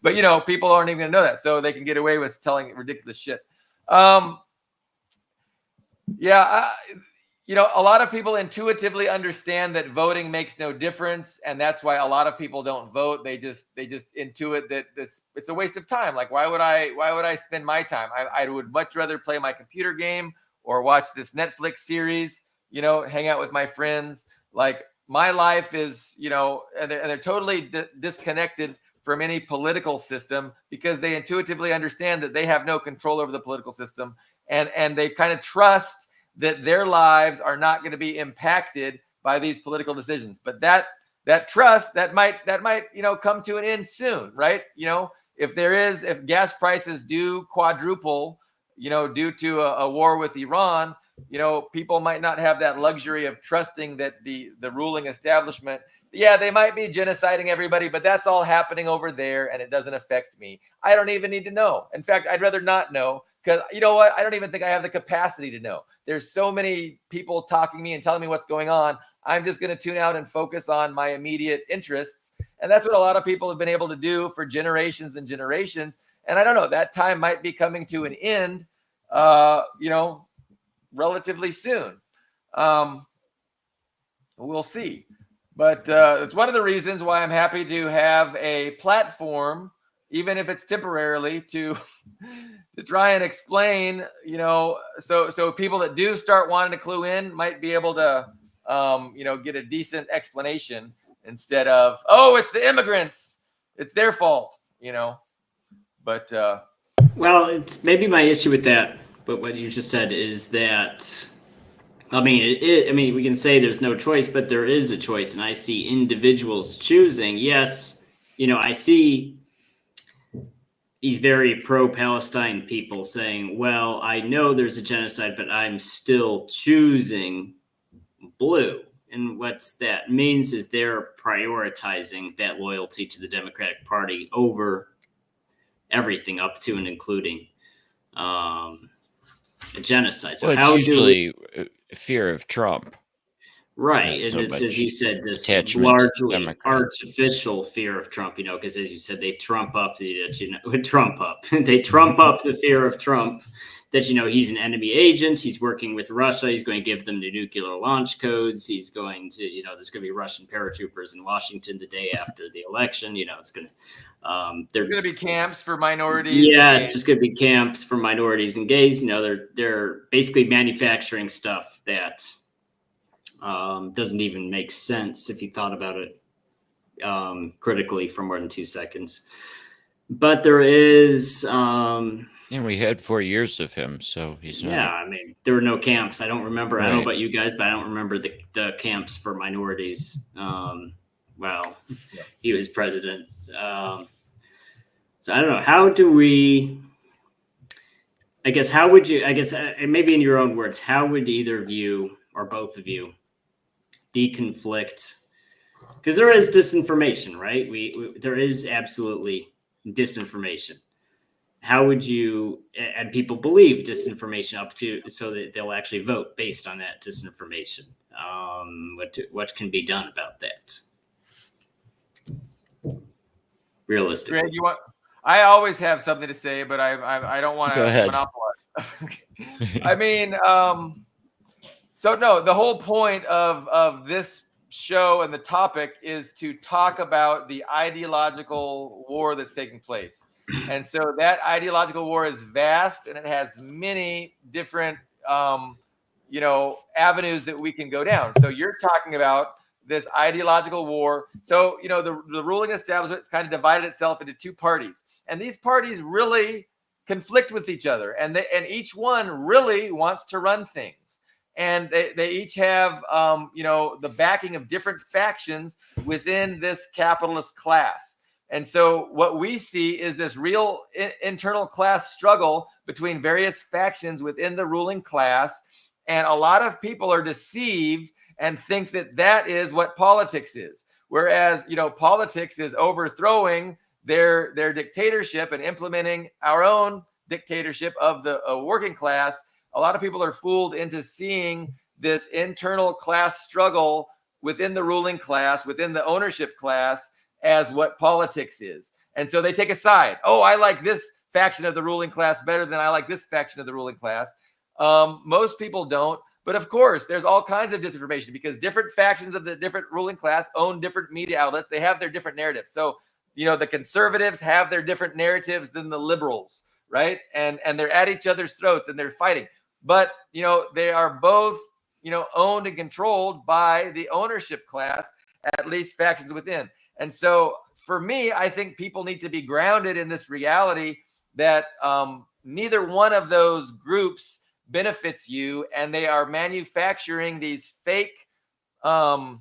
but people aren't even gonna know that. So they can get away with telling ridiculous shit. A lot of people intuitively understand that voting makes no difference, and that's why a lot of people don't vote. They just intuit that it's a waste of time. Like, why would I spend my time? I would much rather play my computer game or watch this Netflix series, hang out with my friends. Like, my life is, and they're totally disconnected from any political system, because they intuitively understand that they have no control over the political system, and they kind of trust that their lives are not going to be impacted by these political decisions. But that trust that might come to an end soon, right? If gas prices do quadruple, due to a war with Iran, people might not have that luxury of trusting that the ruling establishment, they might be genociding everybody, but that's all happening over there and it doesn't affect me. I don't even need to know. In fact, I'd rather not know, because you know what? I don't even think I have the capacity to know. There's so many people talking to me and telling me what's going on. I'm just going to tune out and focus on my immediate interests. And that's what a lot of people have been able to do for generations and generations. And I don't know, that time might be coming to an end, relatively soon. We'll see. But it's one of the reasons why I'm happy to have a platform, even if it's temporarily, to try and explain, so people that do start wanting to clue in might be able to, get a decent explanation instead of, oh, it's the immigrants, it's their fault, But well, it's maybe my issue with that. But what you just said is that, I mean, we can say there's no choice, but there is a choice, and I see individuals choosing. Yes, I see these very pro-Palestine people saying, well, I know there's a genocide, but I'm still choosing blue. And what that means is they're prioritizing that loyalty to the Democratic Party over everything up to and including a genocide. So well, it's usually fear of Trump. Right. And so it's, as you said, this attachment to largely Democrats. artificial fear of Trump, because as you said, they trump up they trump up the fear of Trump, that, he's an enemy agent. He's working with Russia. He's going to give them the nuclear launch codes. He's going to, there's going to be Russian paratroopers in Washington the day after the election. It's going to, there's going to be camps for minorities. Yes, there's going to be camps for minorities and gays. They're basically manufacturing stuff that doesn't even make sense if you thought about it critically for more than 2 seconds. But there is... and we had 4 years of him, so he's not... Yeah, I mean, there were no camps. I don't remember. Right. I don't know about you guys, but I don't remember the camps for minorities. He was president. So I don't know. How do we... how would you... maybe in your own words, how would either of you or both of you deconflict, because there is disinformation, right? There is absolutely disinformation. How would you, and people believe disinformation up to, so that they'll actually vote based on that disinformation. What can be done about that? Realistically. Greg, I always have something to say, but I don't want to monopolize. I mean, so no, the whole point of this show and the topic is to talk about the ideological war that's taking place. And so that ideological war is vast, and it has many different, avenues that we can go down. So you're talking about this ideological war. So, the ruling establishment has kind of divided itself into two parties, and these parties really conflict with each other, and each one really wants to run things. And they each have, the backing of different factions within this capitalist class. And so what we see is this real internal class struggle between various factions within the ruling class. And a lot of people are deceived and think that is what politics is. Whereas, politics is overthrowing their dictatorship and implementing our own dictatorship of the working class. A lot of people are fooled into seeing this internal class struggle within the ruling class, within the ownership class, as what politics is. And so they take a side. Oh, I like this faction of the ruling class better than I like this faction of the ruling class. Most people don't. But of course, there's all kinds of disinformation because different factions of the different ruling class own different media outlets. They have their different narratives. So, the conservatives have their different narratives than the liberals, right? And they're at each other's throats and they're fighting. But, they are both, owned and controlled by the ownership class, at least factions within. And so for me, I think people need to be grounded in this reality that neither one of those groups benefits you, and they are manufacturing these fake, or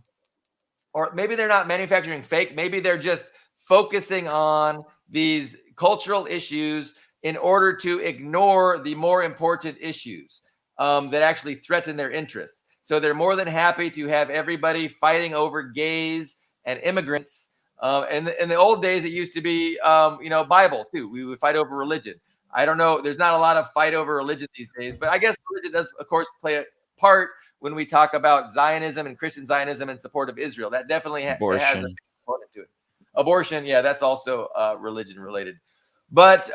maybe they're not manufacturing fake, maybe they're just focusing on these cultural issues in order to ignore the more important issues that actually threaten their interests. So they're more than happy to have everybody fighting over gays and immigrants. In the old days, it used to be, Bible too. We would fight over religion. I don't know. There's not a lot of fight over religion these days, but I guess religion does, of course, play a part when we talk about Zionism and Christian Zionism in support of Israel. That definitely has a Abortion. big component to it. Abortion, yeah, that's also religion related. But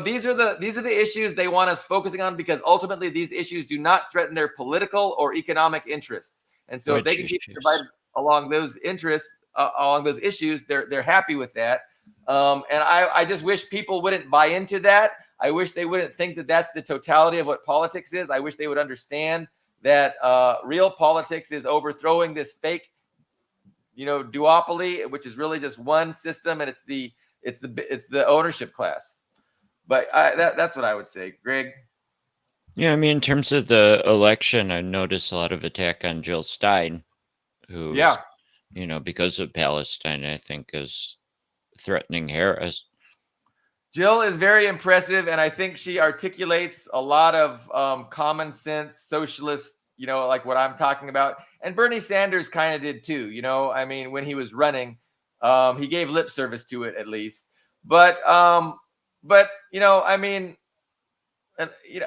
these are the issues they want us focusing on, because ultimately these issues do not threaten their political or economic interests. And so if they can keep divided along those interests, along those issues, they're happy with that. And I just wish people wouldn't buy into that. I wish they wouldn't think that that's the totality of what politics is. I wish they would understand that real politics is overthrowing this fake, duopoly, which is really just one system, and it's the ownership class. But that's what I would say, Greg. Yeah, I mean, in terms of the election, I noticed a lot of attack on Jill Stein, who's, because of Palestine, I think is threatening Harris. Jill is very impressive, and I think she articulates a lot of common sense socialist, like what I'm talking about. And Bernie Sanders kind of did too, I mean, when he was running, he gave lip service to it at least. But I mean,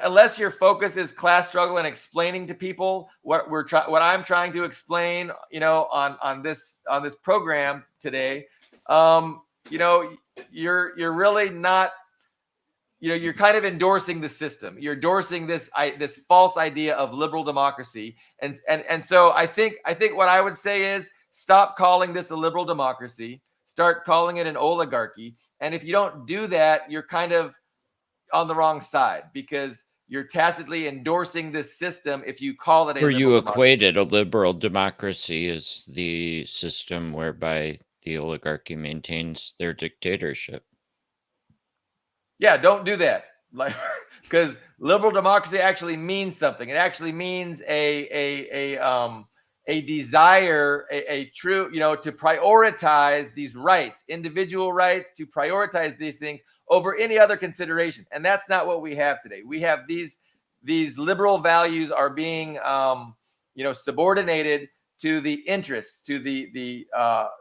unless your focus is class struggle and explaining to people what I'm trying to explain, on this program today, you're really not, you're kind of endorsing the system. You're endorsing this false idea of liberal democracy. And so I think what I would say is stop calling this a liberal democracy, start calling it an oligarchy. And if you don't do that, you're kind of on the wrong side, because you're tacitly endorsing this system if you call it a Where you democracy. Equated a liberal democracy as the system whereby the oligarchy maintains their dictatorship. Yeah, don't do that. Like, because liberal democracy actually means something. It actually means a desire, a true, to prioritize these rights, individual rights, to prioritize these things over any other consideration. And that's not what we have today. We have these liberal values are being, subordinated to the interests, to the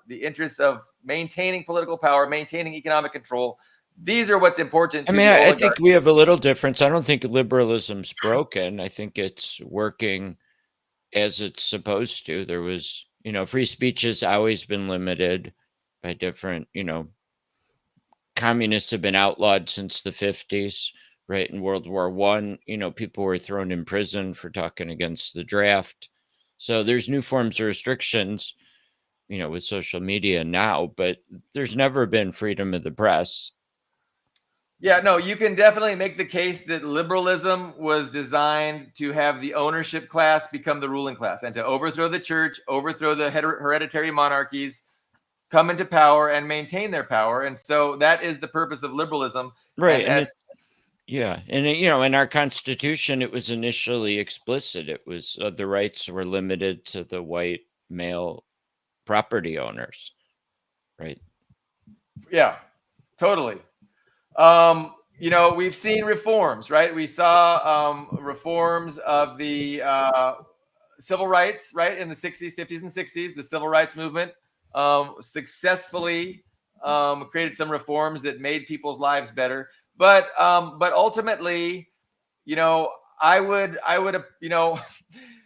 interests of maintaining political power, maintaining economic control. These are what's important. I mean, I think we have a little difference. I don't think liberalism's broken. I think it's working as it's supposed to. There was, free speech has always been limited by different, communists have been outlawed since the 50s, right? In World War I, people were thrown in prison for talking against the draft. So there's new forms of restrictions, with social media now, but there's never been freedom of the press. Yeah, no, you can definitely make the case that liberalism was designed to have the ownership class become the ruling class and to overthrow the church, overthrow the hereditary monarchies, come into power and maintain their power. And so that is the purpose of liberalism. Right. And in our Constitution, it was initially explicit. It was the rights were limited to the white male property owners. Right. Yeah, totally. We've seen reforms, right? We saw reforms of the civil rights, right, in the 60s, 50s, and 60s. The civil rights movement successfully created some reforms that made people's lives better. But ultimately, I would,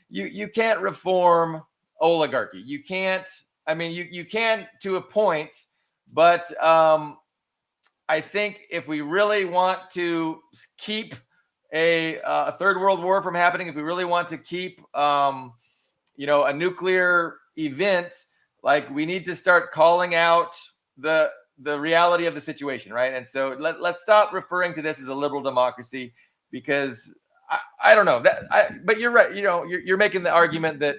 you can't reform oligarchy. You can't. I mean, you can to a point, but I think if we really want to keep a third world war from happening, if we really want to keep, a nuclear event, like, we need to start calling out the reality of the situation, right? And so let's stop referring to this as a liberal democracy, because I don't know that. But you're right. You're making the argument that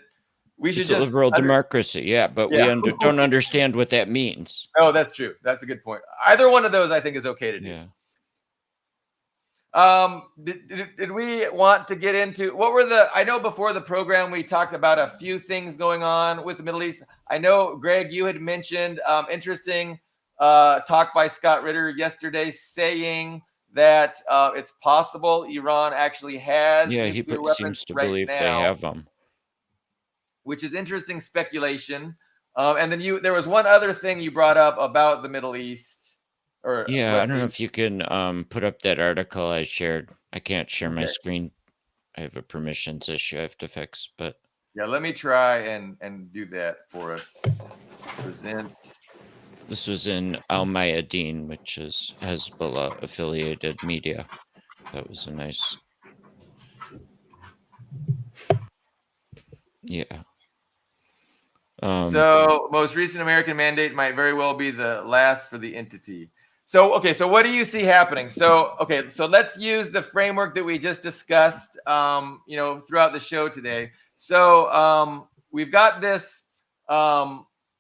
we should just liberal democracy, yeah, but we don't understand what that means. No, that's true. That's a good point. Either one of those, I think, is okay to do. Yeah. Did we want to get into what were I know before the program we talked about a few things going on with the Middle East. I know, Greg, you had mentioned interesting talk by Scott Ritter yesterday, saying that it's possible Iran actually has nuclear weapons seems to right believe now, they have them, which is interesting speculation. And then there was one other thing you brought up about the Middle East. Or Yeah, I don't know Wesley? if you can put up that article I shared. I can't share my Okay. screen. I have a permissions issue I have to fix, but Yeah, let me try and do that for us. Present. this was in Al Mayadeen, which is Hezbollah affiliated media. That was a nice, yeah. So most recent American mandate might very well be the last for the entity. So okay, so what do you see happening? So okay, so let's use the framework that we just discussed, throughout the show today. So we've got this,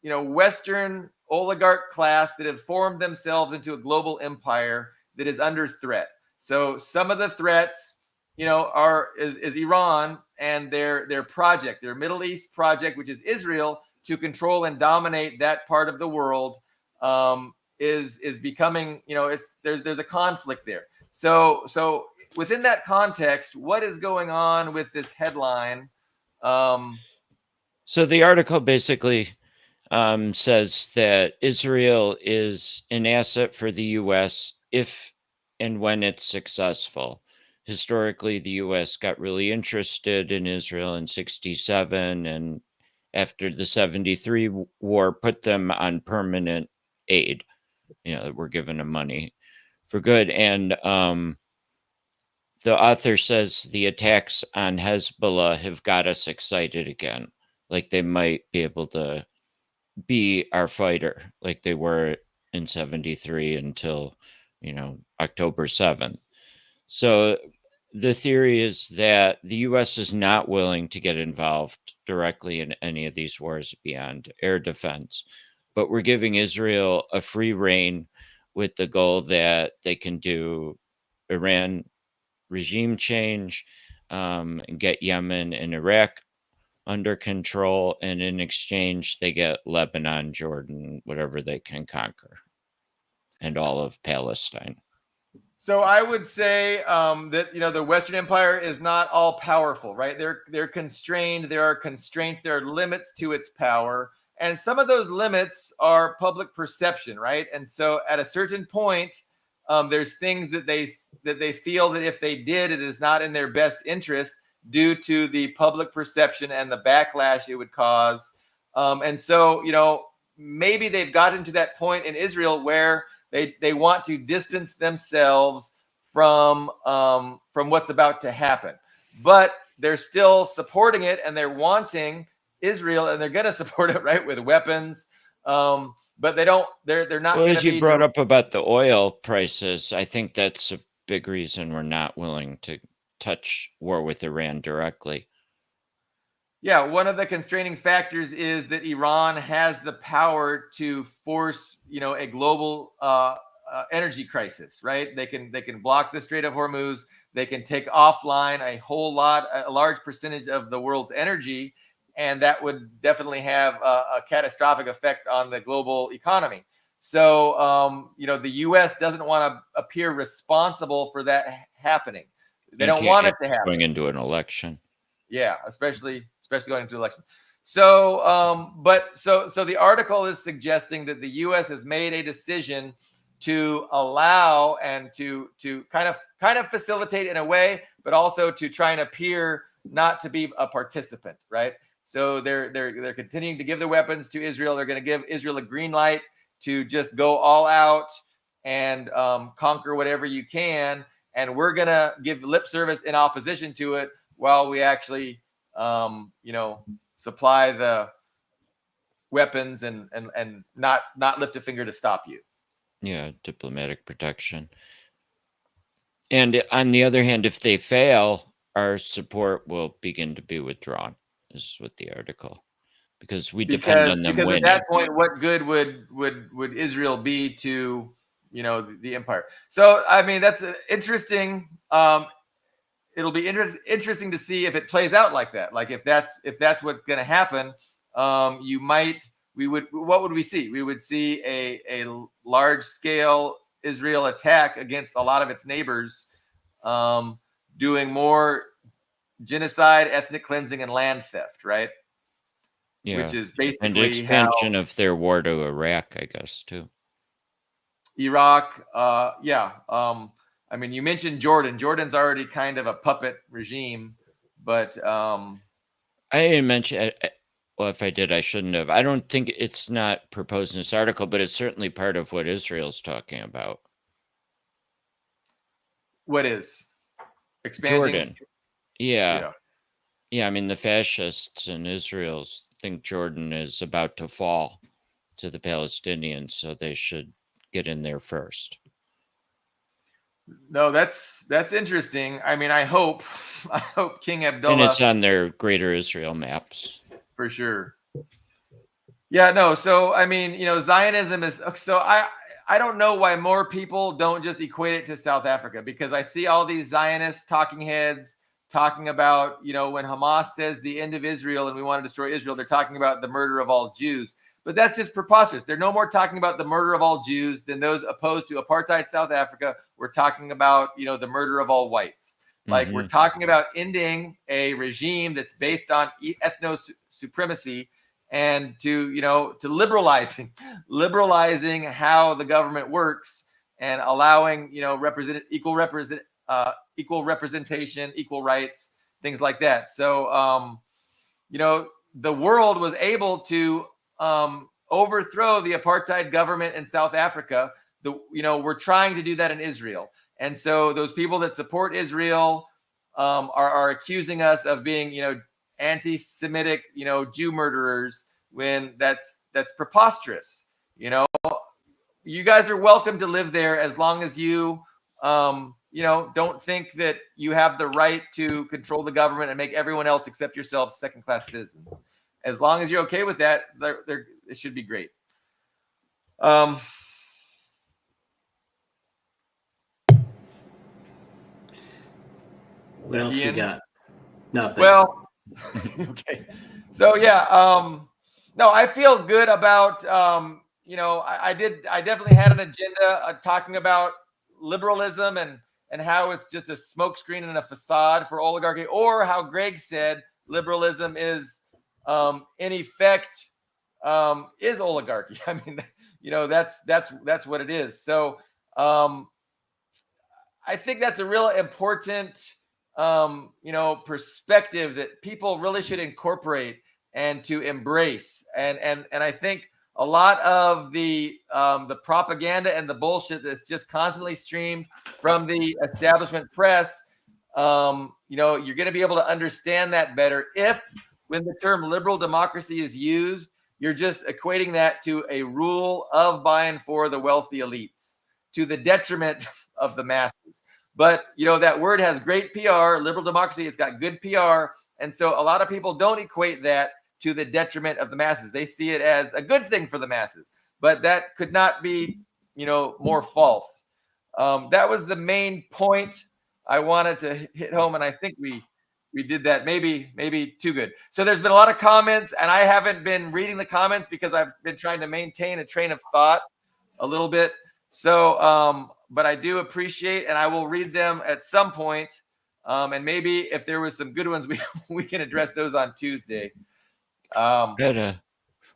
Western oligarch class that have formed themselves into a global empire that is under threat. So some of the threats, is Iran and their project, their Middle East project, which is Israel, to control and dominate that part of the world, is becoming, there's a conflict there. So within that context, what is going on with this headline? So the article basically says that Israel is an asset for the U.S. if and when it's successful. Historically, the U.S. got really interested in Israel in 1967, and after the 1973 war, put them on permanent aid. We're giving them money for good. And the author says the attacks on Hezbollah have got us excited again. Like they might be able to be our fighter like they were in 1973 until, October 7th. So the theory is that the US is not willing to get involved directly in any of these wars beyond air defense, but we're giving Israel a free rein with the goal that they can do Iran regime change, and get Yemen and Iraq under control, and in exchange they get Lebanon, Jordan, whatever they can conquer, and all of Palestine. So I would say that the Western Empire is not all powerful, right? They're constrained. There are constraints. There are limits to its power, and some of those limits are public perception, right? And so at a certain point, there's things that they feel that if they did, it is not in their best interest due to the public perception and the backlash it would cause. And so maybe they've gotten to that point in Israel where they want to distance themselves from what's about to happen, but they're still supporting it and they're wanting Israel, and they're going to support it, right, with weapons. But they don't. They're not. Well, as you brought up about the oil prices, I think that's a big reason we're not willing to touch war with Iran directly. Yeah, one of the constraining factors is that Iran has the power to force, a global energy crisis, right? They can block the Strait of Hormuz. They can take offline a large percentage of the world's energy, and that would definitely have a catastrophic effect on the global economy. So, the U.S. doesn't want to appear responsible for that happening. They don't want it to happen. Going into an election. Yeah, especially going into election. So, so the article is suggesting that the U.S. has made a decision to allow and to kind of facilitate in a way, but also to try and appear not to be a participant, right? So they're continuing to give the weapons to Israel. They're going to give Israel a green light to just go all out and conquer whatever you can, and we're going to give lip service in opposition to it while we actually supply the weapons and not lift a finger to stop you. Yeah, diplomatic protection. And on the other hand, if they fail, our support will begin to be withdrawn. This is what the article, because we depend on them winning. At that point, what good would Israel be to the empire? So I mean, that's interesting. It'll be interesting to see if it plays out like that. Like if that's what's going to happen, what would we see? We would see a large scale Israel attack against a lot of its neighbors, doing more genocide, ethnic cleansing, and land theft, right? Yeah, which is basically and expansion of their war to Iraq, I guess, too. Iraq. Yeah. I mean, you mentioned Jordan. Jordan's already kind of a puppet regime, but I didn't mention. Well, if I did, I shouldn't have. I don't think it's not proposed in this article, but it's certainly part of what Israel's talking about. what is expanding? Jordan. Yeah. Yeah. Yeah. I mean, the fascists in Israel think Jordan is about to fall to the Palestinians, so they should get in there first. No, that's interesting. I mean, I hope King And Abdullah it's on their Greater Israel maps. for sure. Yeah, no. So I mean, Zionism is so I don't know why more people don't just equate it to South Africa, because I see all these Zionist talking heads talking about, when Hamas says the end of Israel and we want to destroy Israel, they're talking about the murder of all Jews. But that's just preposterous. They're no more talking about the murder of all Jews than those opposed to apartheid South Africa. We're talking about, the murder of all whites. Like we're talking about ending a regime that's based on ethno supremacy, and to liberalizing how the government works, and allowing equal representation, equal rights, things like that. So the world was able to overthrow the apartheid government in South Africa. We're trying to do that in Israel, and so those people that support Israel are accusing us of being anti-Semitic, Jew murderers, when that's preposterous. You guys are welcome to live there as long as you, don't think that you have the right to control the government and make everyone else except yourselves second-class citizens. As long as you're okay with that, it should be great. What else Ian? we got? Nothing. Well, okay. So yeah, no, I feel good about I definitely had an agenda talking about liberalism and how it's just a smokescreen and a facade for oligarchy, or how Greg said liberalism is in effect is oligarchy. I mean, that's what it is. So I think that's a real important perspective that people really should incorporate and to embrace. And I think a lot of the propaganda and the bullshit that's just constantly streamed from the establishment press, you're going to be able to understand that better if, when the term liberal democracy is used, you're just equating that to a rule of by and for the wealthy elites, to the detriment of the masses. But that word has great PR, liberal democracy. It's got good PR, and so a lot of people don't equate that to the detriment of the masses. They see it as a good thing for the masses, but that could not be more false. That was the main point I wanted to hit home, and I think we did that maybe too good. So there's been a lot of comments, and I haven't been reading the comments because I've been trying to maintain a train of thought a little bit. So but I do appreciate, and I will read them at some point. And maybe if there was some good ones, we can address those on Tuesday. Wanted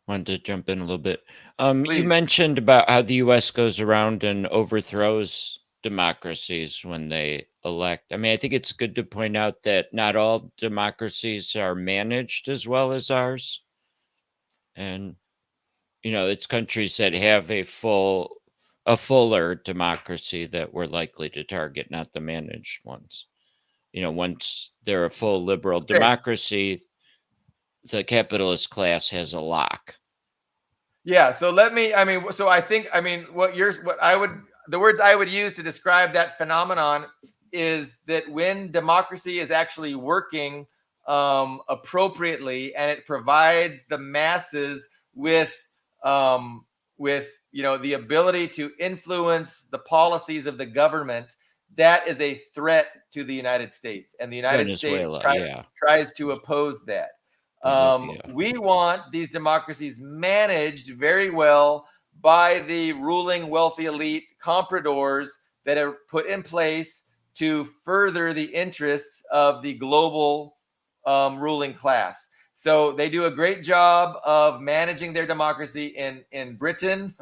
to jump in a little bit. Please. You mentioned about how the U.S. goes around and overthrows democracies when they elect. I mean, I think it's good to point out that not all democracies are managed as well as ours. And, it's countries that have a fuller democracy that we're likely to target, not the managed ones. Once they're a full liberal democracy, the capitalist class has a lock. Yeah. So I think the words I would use to describe that phenomenon is that when democracy is actually working appropriately, and it provides the masses with the ability to influence the policies of the government, that is a threat to the United States, and the United States tries to oppose that. We want these democracies managed very well by the ruling wealthy elite compradors that are put in place to further the interests of the global ruling class. So they do a great job of managing their democracy in Britain,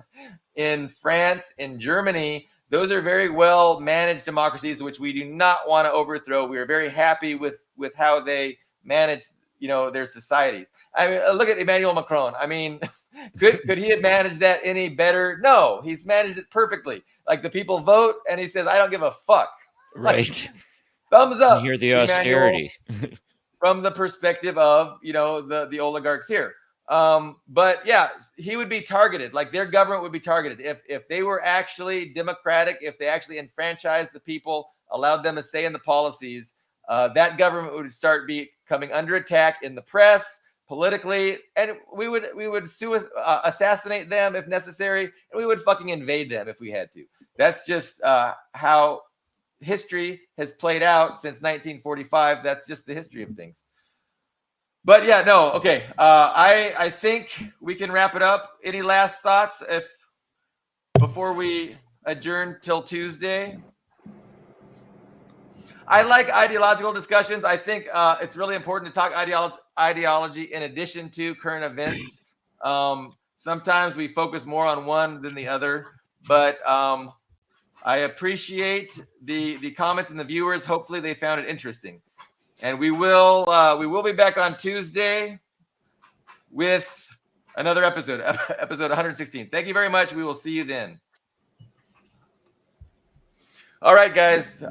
in France, in Germany. Those are very well managed democracies, which we do not want to overthrow. We are very happy with how they manage, their societies. I mean, look at Emmanuel Macron. I mean, could he have managed that any better? No, he's managed it perfectly. Like, the people vote, and he says, "I don't give a fuck." Right. Thumbs You up, hear the Emmanuel, austerity. from the perspective of, the oligarchs here. But yeah, he would be targeted. Like, their government would be targeted if they were actually democratic, if they actually enfranchised the people, allowed them a say in the policies. That government would start coming under attack in the press, politically, and we would assassinate them if necessary, and we would fucking invade them if we had to. That's just how history has played out since 1945. That's just the history of things. But yeah, no, okay. I think we can wrap it up. Any last thoughts before we adjourn till Tuesday? I like ideological discussions. I think it's really important to talk ideology in addition to current events. Sometimes we focus more on one than the other, but I appreciate the comments and the viewers. Hopefully they found it interesting. And we will be back on Tuesday with another episode 116. Thank you very much. We will see you then. All right, guys.